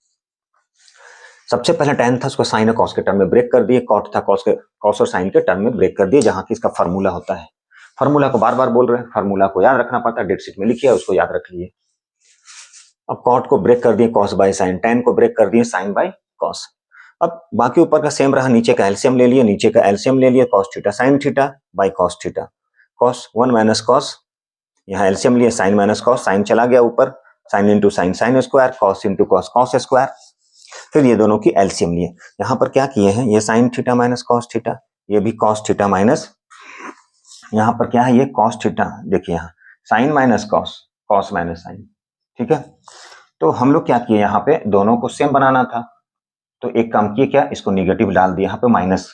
सबसे पहले tan था, उसको साइन और कॉस के टर्म में ब्रेक कर दिए, कॉट था कॉस और साइन के टर्म में ब्रेक कर दिए, जहां की इसका फार्मूला होता है। फार्मूला को बार बार बोल रहे हैं, फार्मूला को याद रखना पड़ता है, डेट शीट में लिखिए, उसको याद रख लिए। अब कॉट को ब्रेक कर दिए कॉस बाय साइन, tan को ब्रेक कर दिए साइन बाय कॉस। अब बाकी ऊपर का सेम रहा, नीचे का एलसीएम ले लिए, नीचे का एलसीएम ले लिए, cos theta sine theta by cos theta, cos 1 minus cos, यहाँ एलसीएम लिए साइन माइनस कॉस, साइन चला गया ऊपर, sine into sine sine square, cos into cos cos square, फिर ये दोनों की एलसीएम लिए। यहाँ पर क्या किए हैं, ये sine theta minus cos theta, ये भी कॉस थीटा माइनस, यहाँ पर क्या है, ये कॉस थीटा, देखिए यहाँ sine minus cos, cos minus sine, ठीक है। तो हम लोग क्या किए, यहाँ पे दोनों को सेम बनाना था, तो एक काम किए, क्या, इसको निगेटिव डाल दिया, यहाँ पे माइनस,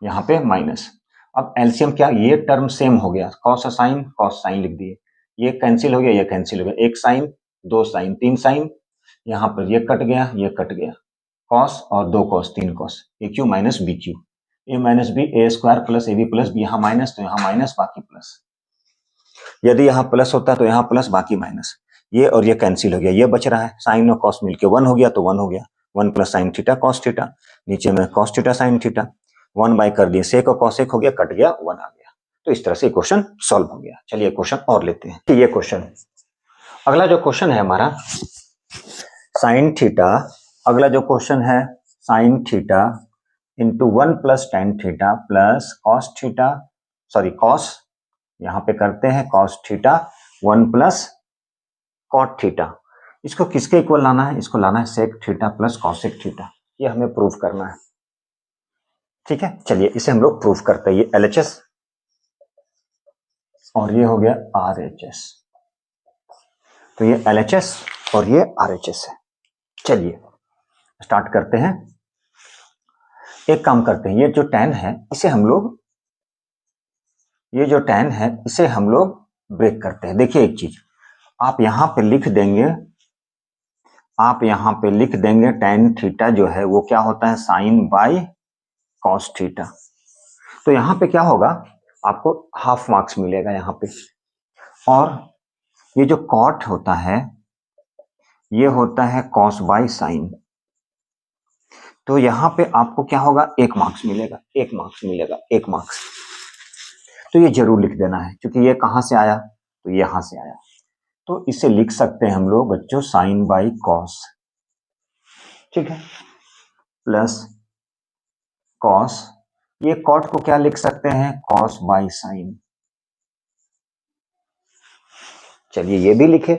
यहाँ पे माइनस। अब एलसीएम क्या, ये टर्म सेम हो गया, कॉस साइन लिख दिए, ये कैंसिल हो गया, ये कैंसिल हो गया, एक साइन, दो साइन, तीन साइन, यहाँ पर ये कट गया, ये कट गया, कॉस और दो कॉस, तीन cos, A Q minus B cube, A minus B, A square plus A B plus B, यहाँ माइनस तो यहाँ माइनस, बाकी प्लस, यदि यहाँ प्लस होता तो यहाँ प्लस बाकी माइनस, ये और ये कैंसिल हो गया, ये बच रहा है, साइन और कॉस मिलके 1 हो गया, तो 1 हो गया, 1 plus sine theta cos theta, नीचे में cos theta sine theta, 1 by कर दिए, सेक और कॉसेक हो गया, कट गया, 1 आ गया। तो इस तरह से क्वेश्चन सॉल्व हो गया। चलिए क्वेश्चन और लेते हैं। ये क्वेश्चन, अगला जो क्वेश्चन है हमारा साइन थीटा, अगला जो क्वेश्चन है sine theta into 1 plus tan theta plus cos theta, sorry cos, यहां पे करते हैं cos theta 1 plus cot theta. इसको किसके इक्वल लाना है, इसको लाना है sec theta plus cosec theta, ये हमें प्रूफ करना है, ठीक है। चलिए इसे हम लोग प्रूफ करते हैं। ये LHS और ये हो गया RHS, तो ये LHS और ये RHS है। चलिए स्टार्ट करते हैं। एक काम करते हैं, ये जो tan है इसे हम लोग, ये जो tan है इसे हम लोग ब्रेक करते हैं। देखिए एक चीज आप यहां पे लिख देंगे, आप यहां पे लिख देंगे tan थीटा जो है वो क्या होता है, साइन बाई कॉस थीटा। तो यहां पे क्या होगा, आपको हाफ मार्क्स मिलेगा यहां पे। और ये जो कॉट होता है ये होता है कॉस बाई साइन, तो यहां पे आपको क्या होगा, 1 मार्क्स मिलेगा, 1 मार्क्स मिलेगा, 1 मार्क्स। तो ये जरूर लिख देना है, क्योंकि ये कहां से आया, तो यहां से आया, तो इसे लिख सकते हैं हम लोग बच्चों साइन बाई कॉस, ठीक है, प्लस कॉस, ये कॉट को क्या लिख सकते हैं, कॉस बाई साइन। चलिए ये भी लिखे,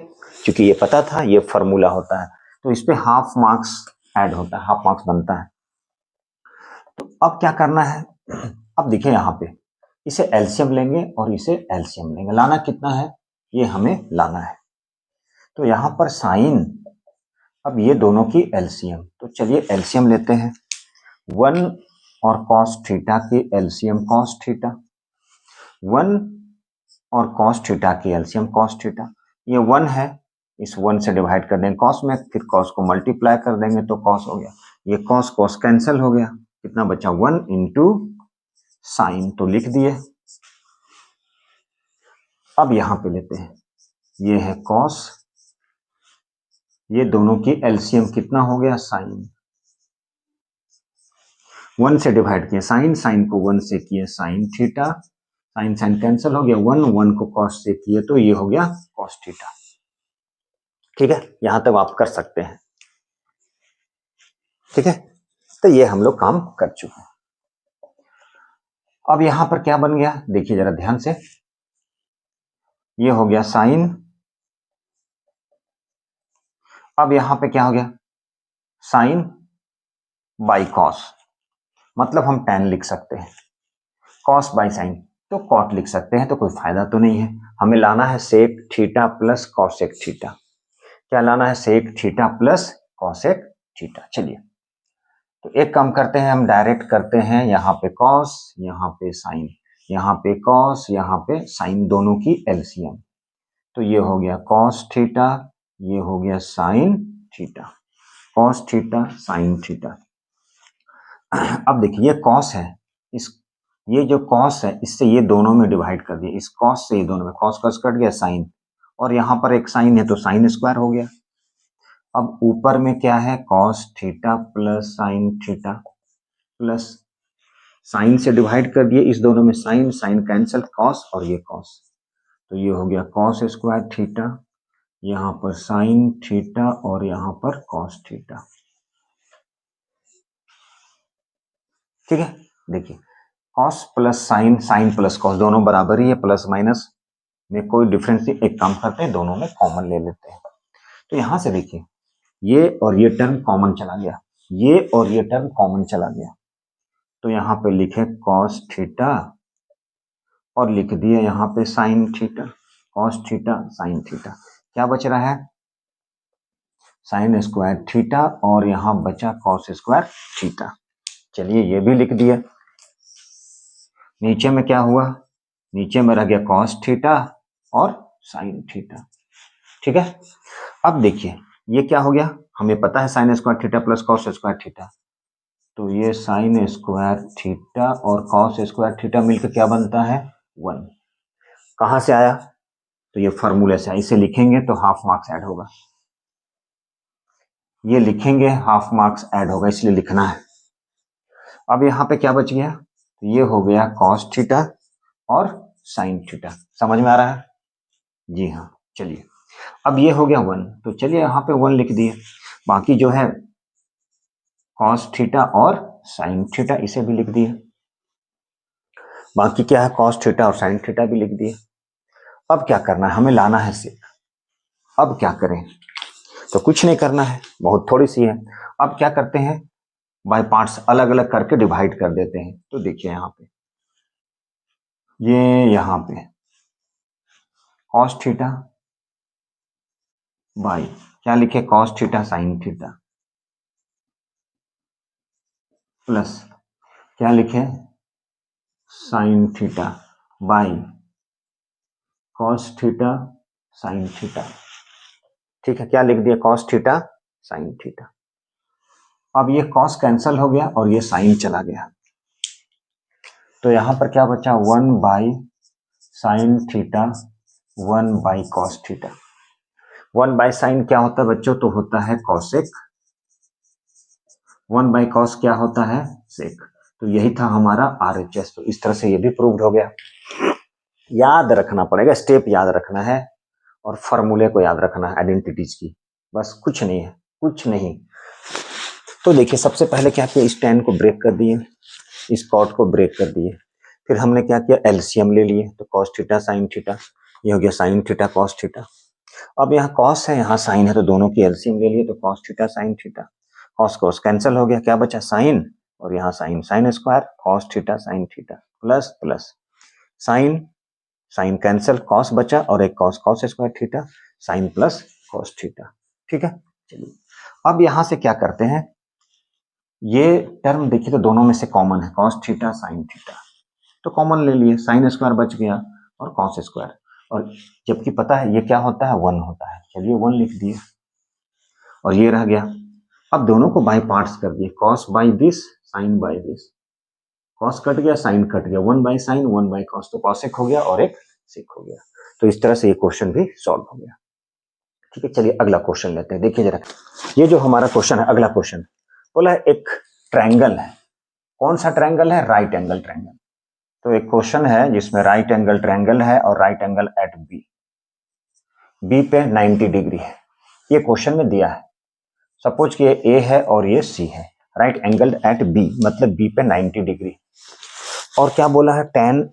क्योंकि ये पता था ये फॉर्मूला होता है, तो इस पे हाफ मार्क्स ऐड होता है, हाफ मार्क्स बनता है। तो अब क्या करना है, अब देखिए यहाँ पे इसे एलसीएम लेंगे और इसे एलसीएम लेंगे, लाना कितना है, ये हमें लाना है। तो यहाँ पर साइन, अब ये दोनों की एलसीएम, तो चलिए एलसीएम लेते हैं, 1 और कॉस थीटा की एलसीएम कॉस थीटा, 1 और कॉस थीटा की एलसीएम कॉस थीटा, ये 1 है, इस 1 से डिवाइड कर देंगे कॉस में, फिर कॉस को मल्टीप्लाई कर देंगे तो कॉस हो गया, ये कॉस कॉस कैंसिल हो गया, कितना बचा, 1 इंटू साइन, तो लिख दिए। अब यहां पे लेते हैं, ये है कॉस, ये दोनों की एलसीएम कितना हो गया, साइन, 1 से डिवाइड किया साइन, साइन को 1 से किया sine theta, sine sine cancel हो गया, 1 1 को कॉस से किए तो ये हो गया कॉस थीटा, ठीक है। यहां तक आप कर सकते हैं, ठीक है। तो ये हम लोग काम कर चुके हैं। अब यहां पर क्या बन गया, देखिए जरा ध्यान से, ये हो गया साइन अब यहाँ पे क्या हो गया, साइन बाई कॉस, मतलब हम tan लिख सकते हैं, कॉस बाई साइन तो कॉट लिख सकते हैं, तो कोई फायदा तो नहीं है। हमें लाना है sec theta plus cosec theta. क्या लाना है, sec theta plus cosec theta. चलिए तो एक काम करते हैं, हम डायरेक्ट करते हैं, यहाँ पे कॉस, यहाँ पे साइन, यहाँ पे कॉस, यहाँ पे साइन, दोनों की एलसीएम। तो ये हो गया कॉस थीटा, ये हो गया sign theta, cos theta sine theta. अब देखिए ये कॉस है, इस ये जो कॉस है इससे ये दोनों में डिवाइड कर दिया, इस कॉस से ये दोनों में, कॉस कॉस कट गया साइन, और यहाँ पर एक साइन है तो साइन स्क्वायर हो गया। अब ऊपर में क्या है, cos theta plus sine theta, plus sign से डिवाइड कर दिए, इस दोनों में साइन, साइन कैंसिल, कॉस और ये कॉस, तो ये हो गया कॉस स्क्वायर थीटा, यहाँ पर साइन थीटा और यहाँ पर कॉस थीटा। ठीक है, देखिए cos plus sine, sine plus cos दोनों बराबर ही है, प्लस माइनस में कोई डिफरेंस नहीं, एक काम करते हैं दोनों में कॉमन ले लेते हैं। तो यहां से देखिए ये और ये टर्म कॉमन चला गया, ये और ये टर्म कॉमन चला गया, तो यहाँ पे लिखे कॉस थीटा और लिख दिए यहाँ पे sign theta, cos theta sine theta. क्या बच रहा है, साइन स्क्वायर थीटा और यहाँ बचा कॉस स्क्वायर थीटा। चलिए ये भी लिख दिया। नीचे में क्या हुआ, नीचे में रह गया कॉस थीटा और साइन थीटा। ठीक है, अब देखिए ये क्या हो गया, हमें पता है sine square theta plus cos square theta, तो ये साइन स्क्वायर थीटा और कॉस स्क्वायर थीटा मिलकर क्या बनता है, 1। कहां से आया, तो ये फॉर्मूले से आया, इसे लिखेंगे तो हाफ मार्क्स ऐड होगा, ये लिखेंगे हाफ मार्क्स ऐड होगा, इसलिए लिखना है। अब यहाँ पे क्या बच गया, तो ये हो गया कॉस थीटा और साइन थीटा। समझ में आ रहा है, जी हाँ। चलिए अब ये हो गया 1, तो चलिए यहाँ पे 1 लिख दिए, बाकी जो है कॉस थीटा और साइन थीटा इसे भी लिख दिए, बाकी क्या है कॉस थीटा और साइन थीटा भी लिख दिए। अब क्या करना है, हमें लाना है सेक। अब क्या करें, तो कुछ नहीं करना है, बहुत थोड़ी सी है। अब क्या करते हैं, बाय पार्ट्स अलग अलग करके डिवाइड कर देते हैं। तो देखिए यहाँ पे ये यहाँ पे कॉस थीटा बाई क्या लिखे, cos theta sine theta, plus क्या लिखे, sine theta by cos theta sine theta. ठीक है, क्या लिख दिया, कॉस थीटा साइन थीटा। अब ये कॉस कैंसल हो गया और ये साइन चला गया, तो यहां पर क्या बचा, 1 by sine theta 1 by cos theta. 1 by sign क्या होता है बच्चों, तो होता है कॉसेक, 1 बाई कॉस क्या होता है, सेक। तो यही था हमारा RHS। तो इस तरह से ये भी प्रूव्ड हो गया। याद रखना पड़ेगा, स्टेप याद रखना है और फॉर्मूले को याद रखना है आइडेंटिटीज की, बस कुछ नहीं है, कुछ नहीं। तो देखिए सबसे पहले क्या किया, इस tan को ब्रेक कर दिए, इस कॉट को ब्रेक कर दिए, फिर हमने क्या किया, एलसीएम ले लिए, तो कॉस थीटा साइन थीटा, ये हो गया साइन थीटा कॉस थीटा। अब यहाँ कॉस है यहाँ साइन है, तो दोनों की एलसीएम ले लिए, तो cos theta sine theta, cos cos cancel हो गया, क्या बचा साइन और यहाँ sine, sine square cos theta sine theta, plus plus sine, sine cancel, cos बचा और एक cos cos square theta, sine plus cos theta. ठीक है, चलिए अब यहाँ से क्या करते हैं, ये टर्म देखिए तो दोनों में से कॉमन है, कॉस थीटा साइन थीटा, तो कॉमन ले लिए, साइन स्क्वायर बच गया और कॉस स्क्वायर, और जबकि पता है ये क्या होता है, 1 होता है, चलिए 1 लिख दिए और ये रह गया। अब दोनों को बाई पार्ट्स कर दिए, cos by this sine by this, cos cut गया साइन कट गया, 1 बाई साइन 1 बाई कॉस, तो कॉसेक हो गया और एक सेक हो गया। तो इस तरह से ये क्वेश्चन भी सॉल्व हो गया। ठीक है, चलिए अगला क्वेश्चन लेते हैं। देखिए जरा, ये जो हमारा क्वेश्चन है, अगला क्वेश्चन बोला है एक ट्रायंगल है, कौन सा ट्रायंगल है, राइट एंगल ट्रायंगल। तो एक क्वेश्चन है जिसमें राइट एंगल ट्रायंगल है और राइट एंगल एट बी पे 90 डिग्री है, ये क्वेश्चन में दिया है। सपोज कि ये ए है और ये सी है, राइट एंगल एट बी मतलब बी पे 90 डिग्री, और क्या बोला है, tan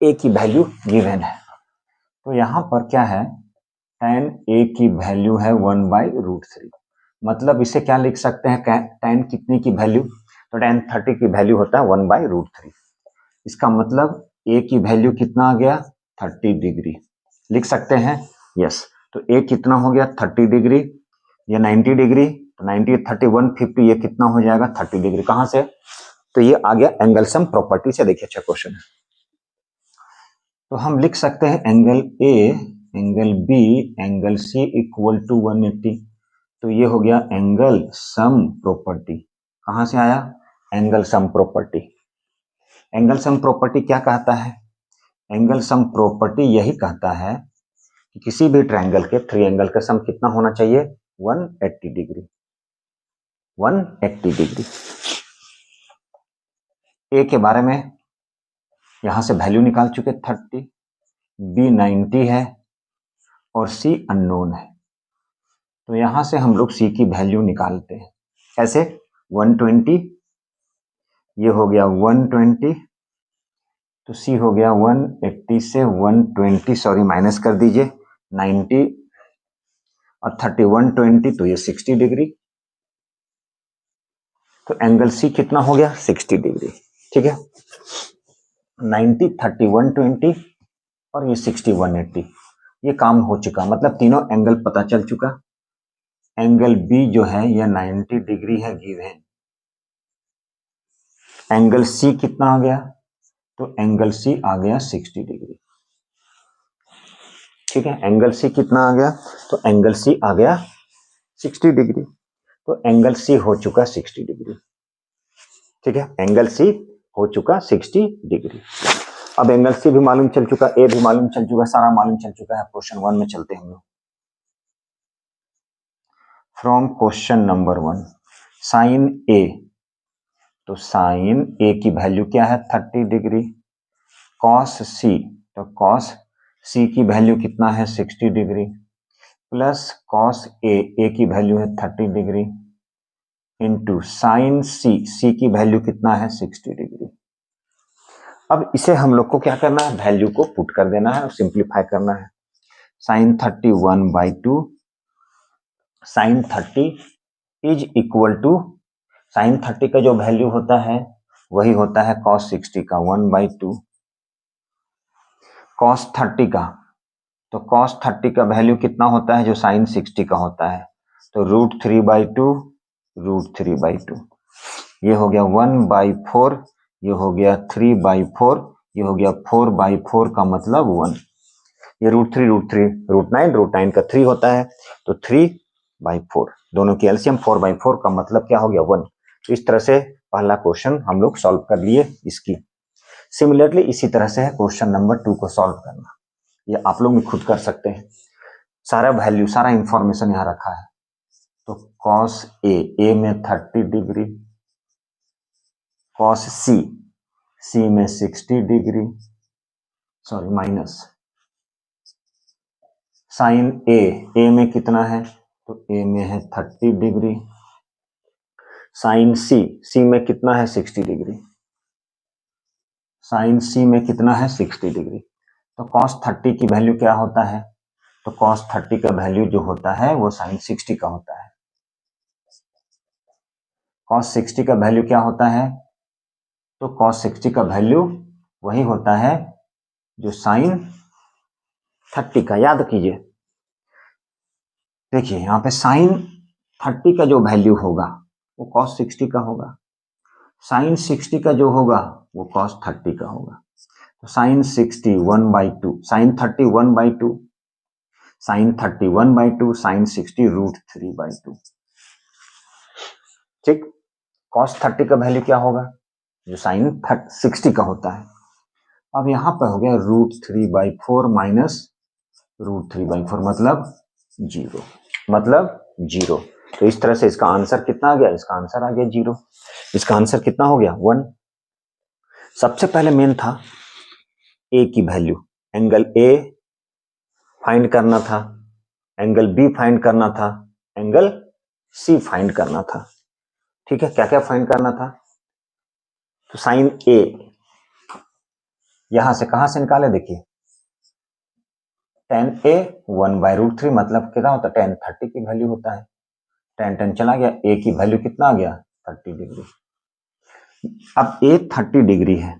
ए की वैल्यू गिवन है। तो यहां पर क्या है, tan A की वैल्यू है 1/√3। मतलब इसे क्या लिख सकते हैं, tan कितने की वैल्यू, तो tan 30 की वैल्यू होता है 1/√3। इसका मतलब A की वैल्यू कितना आ गया, 30 डिग्री लिख सकते हैं। यस, तो A कितना हो गया 30 डिग्री, ये 90 डिग्री, तो 90 30 150, ये कितना हो जाएगा 30 डिग्री। कहां से, तो ये आ गया एंगल सम प्रॉपर्टी से। देखिए अच्छा क्वेश्चन है, तो हम लिख सकते हैं angle A, angle B, angle C equal to 180। तो ये हो गया एंगल सम प्रॉपर्टी। कहां से आया, angle sum property. Angle sum property क्या कहता है, एंगल सम प्रॉपर्टी यही कहता है कि किसी भी ट्रायंगल के थ्री एंगल का सम कितना होना चाहिए, 180 डिग्री। 180 डिग्री। ए के बारे में यहां से वैल्यू निकाल चुके 30, बी 90 है और सी अननोन है। तो यहां से हम लोग सी की वैल्यू निकालते हैं। कैसे, 120, ये हो गया 120, तो सी हो गया 180 से 120 सॉरी माइनस कर दीजिए, 90 और 30 120, तो ये 60 डिग्री। तो एंगल सी कितना हो गया 60 डिग्री। ठीक है, 90 30 120 और ये 60 180, ये काम हो चुका, मतलब तीनों एंगल पता चल चुका। एंगल बी जो है ये 90 डिग्री है गिवन। एंगल सी कितना आ गया, तो एंगल सी आ गया 60 डिग्री। ठीक है, एंगल सी कितना आ गया, तो एंगल सी आ गया 60 डिग्री। तो एंगल सी हो चुका 60 डिग्री। ठीक है, एंगल सी हो चुका 60 डिग्री। अब एंगल सी भी मालूम चल चुका, ए भी मालूम चल चुका, सारा मालूम चल चुका है। क्वेश्चन 1 में चलते हैं हम लोग। फ्रॉम क्वेश्चन नंबर 1, साइन ए, तो साइन ए की वैल्यू क्या है 30 डिग्री। कॉस सी, तो कॉस सी की वैल्यू कितना है 60 डिग्री, प्लस कॉस ए, ए की वैल्यू है 30 डिग्री, इंटू साइन सी, सी की वैल्यू कितना है 60 डिग्री। अब इसे हम लोग को क्या करना है, वैल्यू को पुट कर देना है और सिंप्लीफाई करना है। Sine 30 1/2, sine 30 is equal to, sine 30 का जो वैल्यू होता है वही होता है कॉस 60 का 1/2। कॉस 30 का, तो कॉस 30 का वैल्यू कितना होता है जो साइन 60 का होता है, तो √3/2, √3/2। ये हो गया 1/4, ये हो गया 3/4, ये हो गया 4/4 का मतलब 1। ये √3 √3 √9, √9 का 3 होता है, तो 3/4, दोनों की एलसीएम 4/4 का मतलब क्या हो गया 1। तो इस तरह से पहला क्वेश्चन हम लोग सॉल्व कर लिए इसकी। सिमिलरली इसी तरह से है क्वेश्चन नंबर 2 को सॉल्व करना, ये आप लोग भी खुद कर सकते हैं। सारा वैल्यू सारा इंफॉर्मेशन यहाँ रखा है। तो कॉस ए, ए में 30 डिग्री, कॉस सी, सी में 60 डिग्री, सॉरी माइनस, साइन ए, ए में कितना है, तो ए में है 30 डिग्री, साइन सी, सी में कितना है 60 डिग्री, साइन सी में कितना है 60 डिग्री। तो कॉस 30 की वैल्यू क्या होता है, तो कॉस 30 का वैल्यू जो होता है वो साइन 60 का होता है। कॉस 60 का वैल्यू क्या होता है, तो कॉस 60 का वैल्यू वही होता है जो साइन 30 का। याद कीजिए, देखिए यहाँ पे साइन 30 का जो वैल्यू होगा वो कॉस 60 का होगा, साइन 60 का जो होगा वो कॉस 30 का होगा। तो साइन 60 1/2, साइन 30 1/2, साइन 30 1/2, साइन 60 √3/2। ठीक, कॉस 30 का वैल्यू क्या होगा, जो साइन 60 का होता है। अब यहां पर हो गया √3/4 माइनस √3/4 मतलब 0, मतलब 0। तो इस तरह से इसका आंसर कितना आ गया, इसका आंसर आ गया 0। इसका आंसर कितना हो गया 1। सबसे पहले मेन था ए की वैल्यू, एंगल ए फाइंड करना था, एंगल बी फाइंड करना था, एंगल सी फाइंड करना था। ठीक है, क्या क्या फाइंड करना था, तो साइन ए यहां से कहां से निकाले, देखिए tan a 1/√3 मतलब कितना होता है, tan 30 की वैल्यू होता है। tan चला गया, a की वैल्यू कितना आ गया, 30 डिग्री। अब a 30 डिग्री है,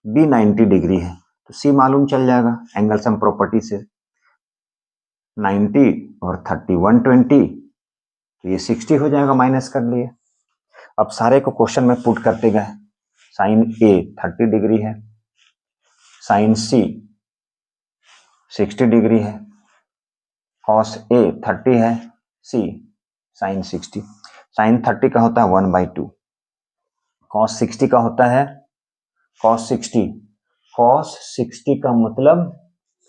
b 90 डिग्री है, तो c मालूम चल जाएगा एंगल सम प्रॉपर्टी से। 90 और 30 120, तो ये 60 हो जाएगा, माइनस कर लिए। अब सारे को क्वेश्चन में पुट करते गए। साइन a 30 डिग्री है, साइन c 60 डिग्री है, कॉस a 30 है, c साइन 60। साइन 30 का होता है 1/2, कॉस 60 का होता है कॉस 60। कॉस 60 का मतलब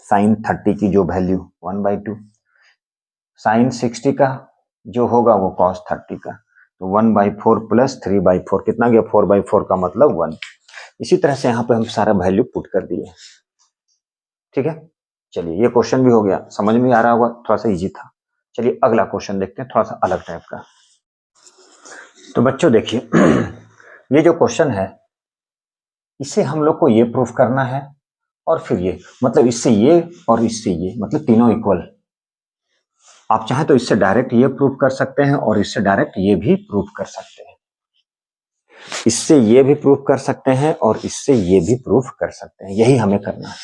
साइन 30 की जो वैल्यू 1/2, साइन 60 का जो होगा वो कॉस 30 का, तो 1/4 प्लस 3/4 कितना गया, 4/4 का मतलब 1। इसी तरह से यहाँ पे हम सारा वैल्यू पुट कर दिए। ठीक है, चलिए ये क्वेश्चन भी हो गया, समझ में आ रहा होगा, थोड़ा सा इजी था। चलिए अगला क्वेश्चन देखते हैं, थोड़ा सा अलग टाइप का। तो बच्चों देखिए ये जो क्वेश्चन है, इसे हम लोग को ये प्रूफ करना है और फिर ये, मतलब इससे ये और इससे ये, मतलब तीनों इक्वल। आप चाहें तो इससे डायरेक्ट ये प्रूफ कर सकते हैं और इससे डायरेक्ट ये भी प्रूफ कर सकते हैं, इससे ये भी प्रूफ कर सकते हैं और इससे ये भी प्रूफ कर सकते हैं, यही हमें करना है।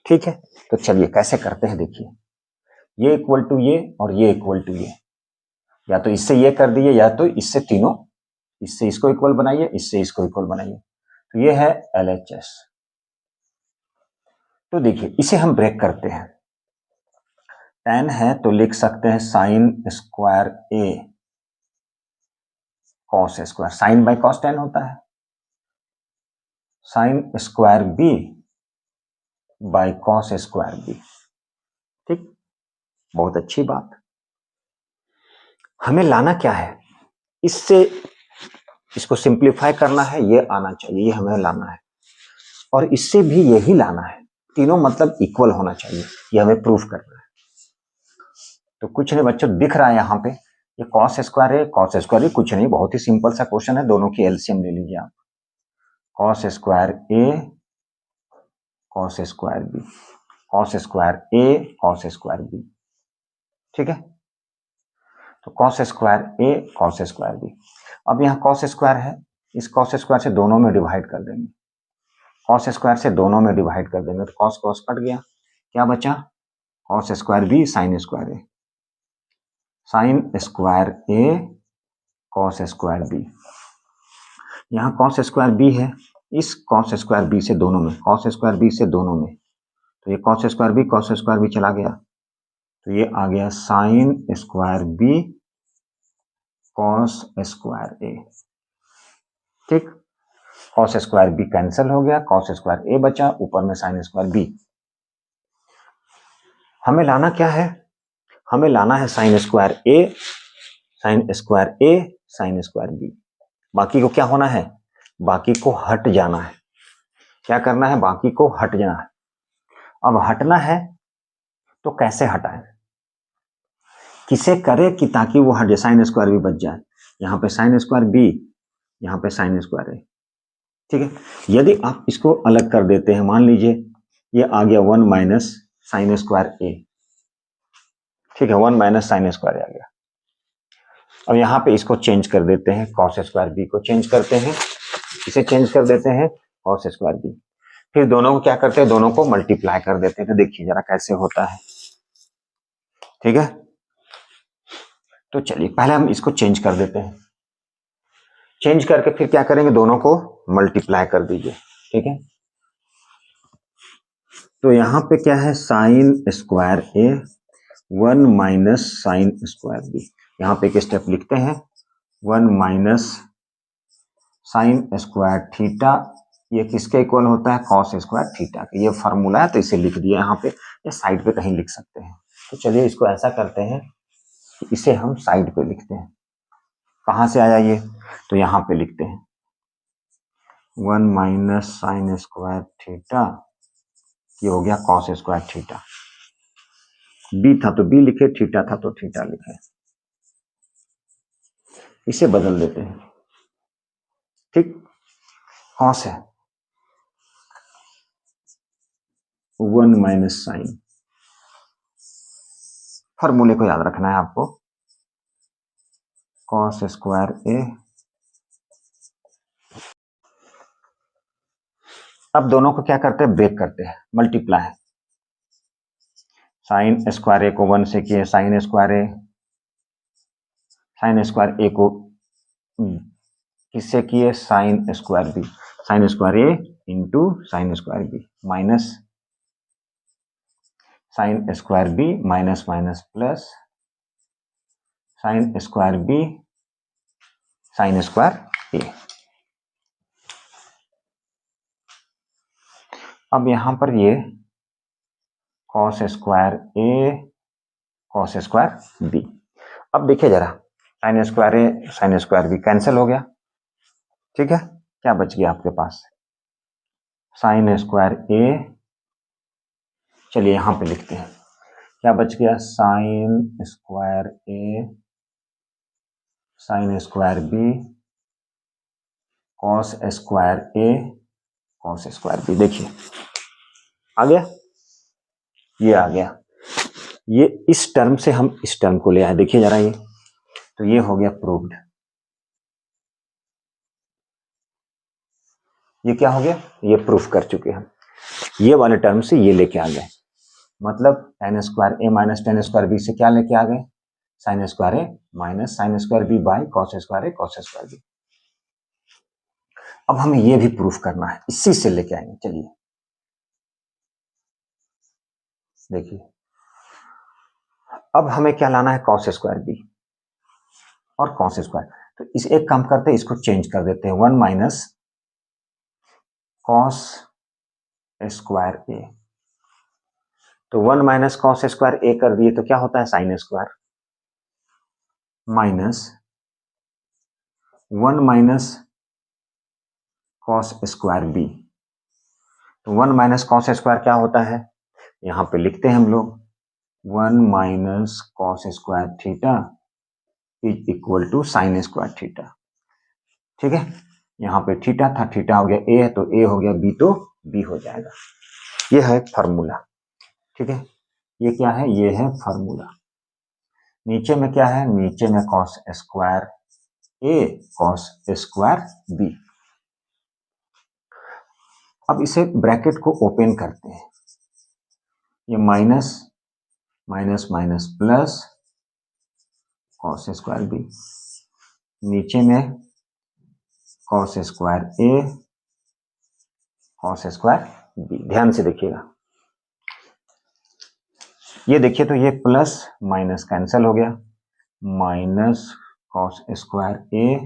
ठीक है, तो चलिए कैसे करते हैं, देखिए ये इक्वल टू ये और ये इक्वल टू ये, या तो इससे ये कर दिए या तो इससे तीनों, इससे इसको इक्वल बनाइए, इससे इसको इक्वल बनाइए, तो ये है LHS। तो देखिए इसे हम ब्रेक करते हैं, tan है तो लिख सकते हैं sine square a cos square, sine by cos tan होता है, sine square b by cos square b। ठीक, बहुत अच्छी बात। हमें लाना क्या है, इससे इसको सिंप्लीफाई करना है, ये आना चाहिए, ये हमें लाना है, और इससे भी यही लाना है, तीनों मतलब इक्वल होना चाहिए, ये हमें प्रूफ करना है। तो कुछ नहीं बच्चों, दिख रहा है यहाँ पे, ये कॉस स्क्वायर है, कॉस स्क्वायर है, कुछ नहीं, बहुत ही सिंपल सा क्वेश्चन है, दोनों की एलसीएम ले लीजिए आप, cos square a cos square b, cos square a cos square b। ठीक है, तो cos square a cos square b। अब यहाँ कॉस स्क्वायर है, इस कॉस स्क्वायर से दोनों में डिवाइड कर देंगे, कॉस स्क्वायर से दोनों में डिवाइड कर देंगे, तो कॉस कॉस कट गया, क्या बचा, cos square b sign square a, sign square a cos square b। यहाँ कॉस स्क्वायर b है, इस कॉस स्क्वायर b से दोनों में, कॉस स्क्वायर b से दोनों में, तो ये cos square b cos square b चला गया, तो ये आ गया sine square b cos square a। ठीक, कॉस स्क्वायर b कैंसिल हो गया, कॉस स्क्वायर a बचा, ऊपर में साइन स्क्वायर b। हमें लाना क्या है, हमें लाना है sine square a sign square a sign square b। बाकी को क्या होना है, बाकी को हट जाना है, क्या करना है, बाकी को हट जाना है। अब हटना है तो कैसे हटाएं, किसे करे कि ताकि वो हट जाए, साइन स्क्वायर भी बच जाए, यहाँ पे साइन स्क्वायर b, यहाँ पे साइन स्क्वायर a। ठीक है, यदि आप इसको अलग कर देते हैं, मान लीजिए ये आ गया 1 माइनस साइन स्क्वायर a। ठीक है, 1 माइनस साइन स्क्वायर आ गया। अब यहाँ पे इसको चेंज कर देते हैं, कॉस स्क्वायर b को चेंज करते हैं, इसे चेंज कर देते हैं कॉस स्क्वायर b, फिर दोनों को क्या करते हैं, दोनों को मल्टीप्लाई कर देते हैं। तो देखिए जरा कैसे होता है। ठीक है, तो चलिए पहले हम इसको चेंज कर देते हैं, चेंज करके फिर क्या करेंगे, दोनों को मल्टीप्लाई कर दीजिए। ठीक है, तो यहाँ पे क्या है, sine square a 1 minus sine square b। यहाँ पे एक स्टेप लिखते हैं, 1 माइनस साइन स्क्वायर थीटा, ये किसके इक्वल होता है, कॉस स्क्वायर थीटा का। ये फॉर्मूला है तो इसे लिख दिया यहाँ पे, या साइड पे कहीं लिख सकते हैं। तो चलिए इसको ऐसा करते हैं कि इसे हम साइड पे लिखते हैं। कहाँ से आया ये, तो यहाँ पे लिखते हैं 1 माइनस साइन स्क्वायर थीटा, ये हो गया कॉस स्क्वायर थीटा, बी था तो बी लिखे, थीटा था तो थीटा लिखे, इसे बदल देते हैं। ठीक, कॉस है, 1 माइनस साइन। फॉर्मूले को याद रखना है आपको, कॉस स्क्वायर ए। अब दोनों को क्या करते हैं, ब्रेक करते हैं, मल्टीप्लाई। साइन स्क्वायर ए को 1 से किए sine square A, sine square A को किससे किए, sine square B, sine square A into sine square B minus sine square B minus minus plus sine square B sine square A. अब यहां पर ये cos square A cos square B. अब देखिए जरा, sine square A sine square B cancel हो गया, ठीक है। क्या बच गया आपके पास, साइन स्क्वायर ए, चलिए यहां पे लिखते हैं, क्या बच गया, sine square A sine square B cos square A cos square B. देखिए आ गया, ये आ गया, ये इस टर्म से हम इस टर्म को ले आए, देखिए जरा ये, तो ये हो गया प्रूव्ड। ये क्या हो गया, ये प्रूफ कर चुके हम, ये वाले टर्म से ये लेके आ गए, मतलब tan square A minus tan square B से क्या लेके आ गए, sine square A minus sine square B by cos square A cos square B. अब हमें ये भी प्रूफ करना है, इसी से लेके आएंगे। चलिए देखिए, अब हमें क्या लाना है, कॉस स्क्वायर बी और कॉस स्क्वायर। तो इस एक काम करते हैं, इसको चेंज कर देते हैं, 1 माइनस कॉस स्क्वायर ए। तो 1 माइनस कॉस स्क्वायर ए कर दिए तो क्या होता है, sine square minus 1 minus cos square B. तो 1 माइनस कॉस स्क्वायर क्या होता है, यहां पे लिखते हैं हम लोग, 1 minus cos square theta is equal to sine square theta, ठीक है। यहाँ पे थीटा था, थीटा हो गया ए है तो ए हो गया, बी तो बी हो जाएगा। ये है फॉर्मूला, ठीक है। ये क्या है, ये है फॉर्मूला। नीचे में क्या है, नीचे में cos square A cos square B. अब इसे ब्रैकेट को ओपन करते हैं, ये minus minus minus plus cos square B, नीचे में cos square A cos square B. ध्यान से देखिएगा, ये देखिए तो ये प्लस माइनस कैंसिल हो गया, minus cos square A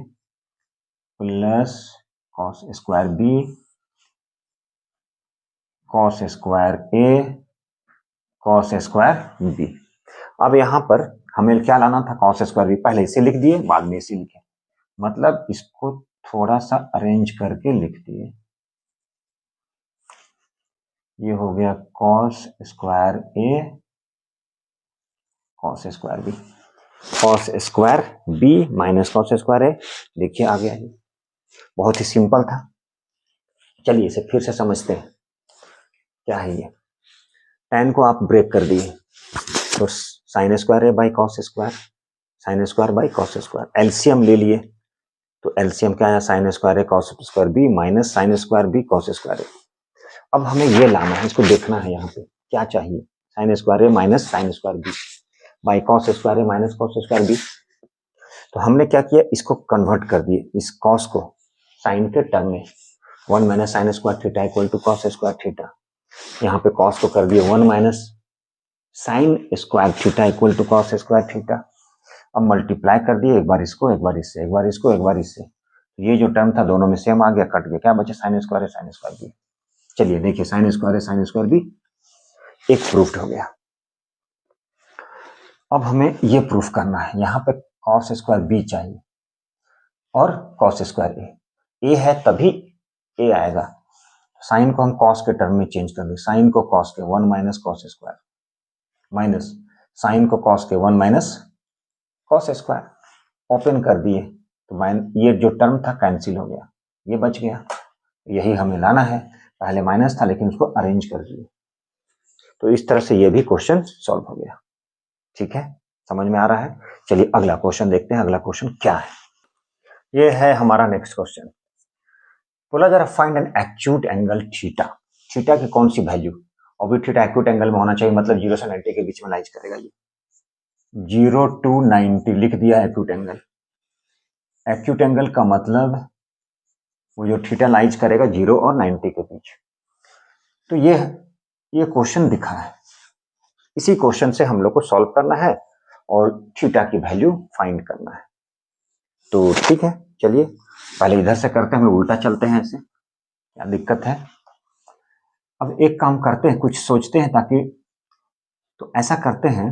plus cos square B cos square A cos square B. अब यहां पर हमें क्या लाना था, कॉस स्क्वायर बी, पहले इसे लिख दिए बाद में इसे लिखे, मतलब इसको थोड़ा सा अरेंज करके लिख दिए। ये हो गया cos square A cos square B, cos square B minus cos square A. देखिए आ गया, ये बहुत ही सिंपल था। चलिए इसे फिर से समझते हैं, क्या है ये, tan को आप ब्रेक कर दिए तो sine square A by cos square, sine square by cos square, LCM ले लिए तो एलसीएम क्या है, sine square A cos square B minus sine square B cos square A. अब हमें ये लाना है, इसको देखना है, यहाँ पे क्या चाहिए, sine square A minus sine square B by cos square A minus cos square B. तो हमने क्या किया, इसको कन्वर्ट कर दिए, इस कॉस को साइन के टर्म में, 1 minus sine square theta equal to cos square theta. यहाँ पे कॉस को कर दिए 1 minus sine square theta equal to cos square theta. अब मल्टीप्लाई कर दिए, एक बार इसको एक बार इससे, एक बार इसको एक बार इससे, ये जो टर्म था दोनों में सेम आ गया, कट गया, क्या बचे, साइन स्क्वायर है साइन स्क्वायर बी। चलिए देखिए, साइन स्क्वायर है साइन स्क्वायर बी एक प्रूफ हो गया। अब हमें ये प्रूफ करना है, यहाँ पे कॉस स्क्वायर बी चाहिए और कॉस स्क्वायर ए है तभी ए आएगा। साइन को हम कॉस के टर्म में चेंज कर दें, साइन को कॉस के 1 minus cos square minus sine को कॉस के 1 माइनस कॉस स्क्वायर, ओपन कर दिए तो ये जो टर्म था कैंसिल हो गया, ये बच गया। यही हमें लाना है, पहले माइनस था लेकिन उसको अरेंज कर दिए। तो इस तरह से ये भी क्वेश्चन सॉल्व हो गया। ठीक है, समझ में आ रहा है। चलिए अगला क्वेश्चन देखते हैं, अगला क्वेश्चन क्या है। ये है हमारा नेक्स्ट क्वेश्चन। बोला जा रहा find an acute angle theta. Theta की कौन सी वैल्यू, और भी थीटा एक्यूट एंगल में होना चाहिए, मतलब 0 से 90 के बीच में लाइज करेगा। ये 0 to 90 लिख दिया एक्यूट एंगल। एक्यूट एंगल का मतलब वो जो थीटा लाइज करेगा 0 और 90 के बीच। तो ये क्वेश्चन दिखा है, इसी क्वेश्चन से हम लोग को सॉल्व करना है और थीटा की वैल्यू फाइंड करना है। तो ठीक है, चलिए पहले इधर से करते हैं, हम उल्टा चलते हैं, ऐसे क्या दिक्कत है। अब एक काम करते हैं, कुछ सोचते हैं ताकि, तो ऐसा करते हैं,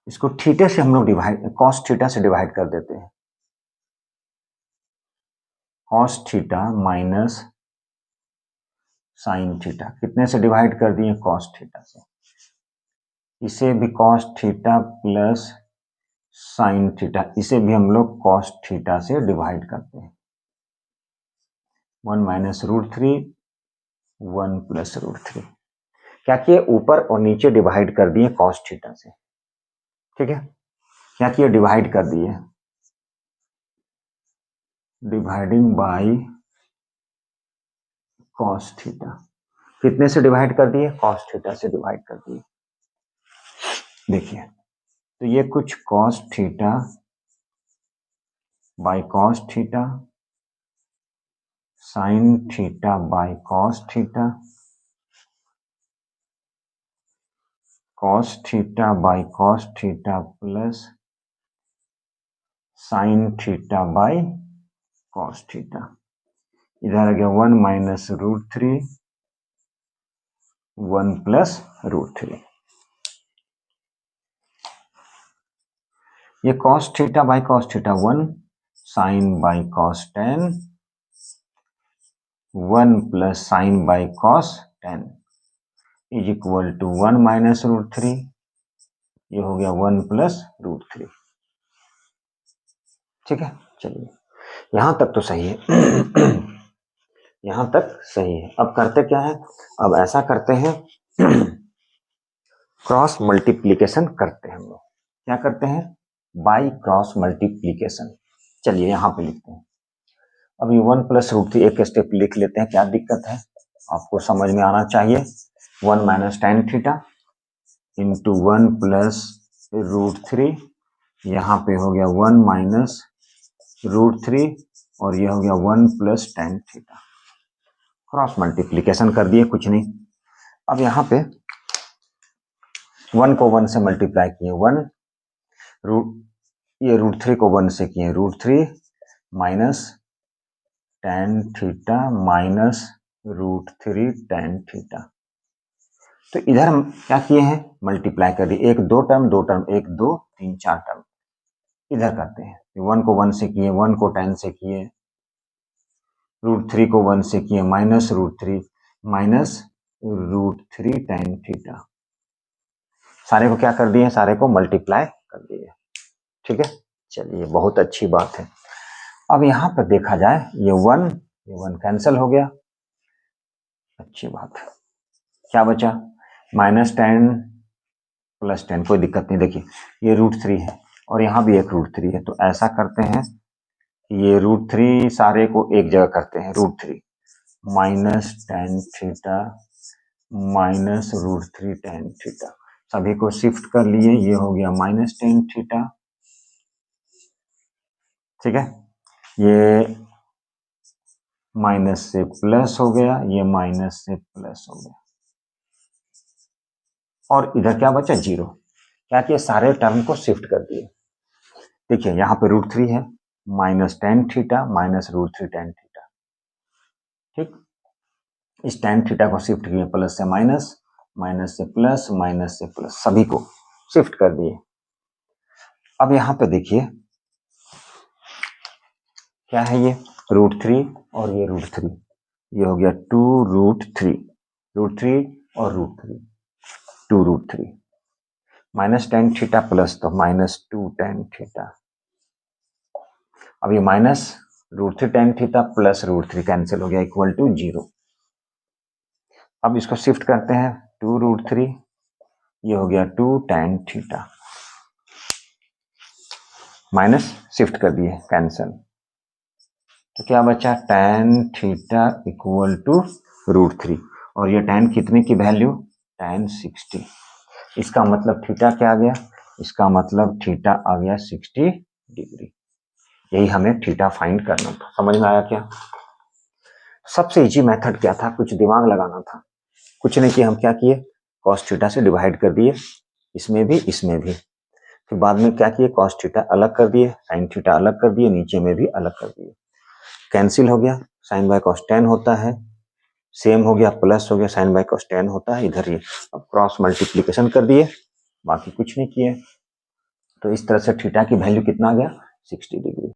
इसको थीटा से हम लोग डिवाइड, कॉस थीटा से डिवाइड कर देते हैं। Cos theta minus sine theta, कितने से डिवाइड कर दिए, कॉस थीटा से। इसे भी cos theta plus sine theta, इसे भी हम लोग कॉस थीटा से डिवाइड करते हैं। 1 माइनस रूट 3, 1 प्लस रूट 3। क्या किए, ऊपर और नीचे डिवाइड कर दिए कॉस थीटा से। ठीक है, क्या किए, डिवाइड कर दिए, डिवाइडिंग बाय कॉस थीटा। कितने से डिवाइड कर दिए, कॉस थीटा से डिवाइड कर दिए। देखिए, तो ये कुछ cos theta by cos theta, sine theta by cos theta, cos theta by cos theta plus sine theta by cos theta. इधर आ गया 1 माइनस रूट 3, 1 प्लस रूट 3। ये cos theta by cos theta 1, sine by cos 10, 1 plus sine by cos 10 is equal to 1 minus root 3। ये हो गया 1 plus root 3। ठीक है, चलिए यहां तक तो सही है। यहां तक सही है। अब करते क्या है, अब ऐसा करते हैं, क्रॉस मल्टीप्लीकेशन करते हैं हम लोग। क्या करते हैं, बाई क्रॉस मल्टीप्लीकेशन। चलिए यहां पे लिखते हैं। अब ये 1 प्लस रूट 3 एक स्टेप लिख लेते हैं, क्या दिक्कत है, आपको समझ में आना चाहिए। 1 minus tan theta into 1 plus root 3, यहाँ पे हो गया 1 माइनस रूट 3 और ये हो गया 1 plus tan theta. Cross multiplication कर दिए, कुछ नहीं। अब यहाँ पे 1 को 1 से मल्टीप्लाई किए, 1 रूट, ये रूट 3 को 1 से किए, root 3 minus tan theta minus root 3 tan theta. तो इधर हम क्या किए हैं, मल्टीप्लाई कर दिए, एक दो टर्म, दो टर्म, एक दो तीन चार टर्म। इधर करते हैं, 1 को 1 से किए, 1 को 10 से किए, रूट 3 को 1 से किए, minus root 3 minus root 3 tan theta. सारे को क्या कर दिए, सारे को मल्टीप्लाई कर दिए। ठीक है, चलिए बहुत अच्छी बात है। अब यहां पर देखा जाए, ये 1 कैंसिल हो गया, अच्छी बात है। क्या बचा, माइनस 10 प्लस 10, कोई दिक्कत नहीं। देखिए ये रूट 3 है और यहाँ भी एक रूट 3 है, तो ऐसा करते हैं, ये रूट 3 सारे को एक जगह करते हैं, root 3 minus tan theta minus root 3 tan theta, सभी को शिफ्ट कर लिए, ये हो गया माइनस टेन थीटा। ठीक है, ये माइनस से प्लस हो गया, ये माइनस से प्लस हो गया, और इधर क्या बचा, 0। क्या किया, सारे टर्म को शिफ्ट कर दिए। देखिए यहाँ पे रूट 3 है, minus tan theta minus root 3 tan theta. ठीक, इस टेन थीटा को शिफ्ट किए, प्लस से माइनस, माइनस से प्लस, माइनस से प्लस, सभी को शिफ्ट कर दिए। अब यहाँ पे देखिए क्या है, ये रूट 3 और ये रूट 3, ये हो गया 2 रूट 3, रूट 3 और root 3, 2 root 3 minus tan theta plus, तो माइनस 2 टेन थीटा। अब ये minus root 3 tan theta plus root 3 cancel हो गया, इक्वल टू 0। अब इसको शिफ्ट करते हैं, 2√3, ये हो गया 2 tan थीटा, माइनस शिफ्ट कर दिए कैंसल, तो क्या बचा tan थीटा इक्वल टू √3, और ये tan कितने की वैल्यू, tan 60। इसका मतलब थीटा क्या आ गया, इसका मतलब थीटा आ गया 60 डिग्री। यही हमें थीटा फाइंड करना था। समझ में आया क्या? सबसे इजी मेथड क्या था, कुछ दिमाग लगाना था। कुछ नहीं किया, हम क्या किए, cos थीटा से डिवाइड कर दिए, इसमें भी इसमें भी। फिर बाद में क्या किए, cos थीटा अलग कर दिए, sin थीटा अलग कर दिए, नीचे में भी अलग कर दिए, कैंसिल हो गया, sin बाय cos tan होता है, सेम हो गया, प्लस हो गया, sin बाय cos tan होता है इधर ये। अब क्रॉस मल्टीप्लीकेशन कर दिए, बाकी कुछ नहीं किए। तो इस तरह से थीटा की वैल्यू कितना आ गया, 60 डिग्री।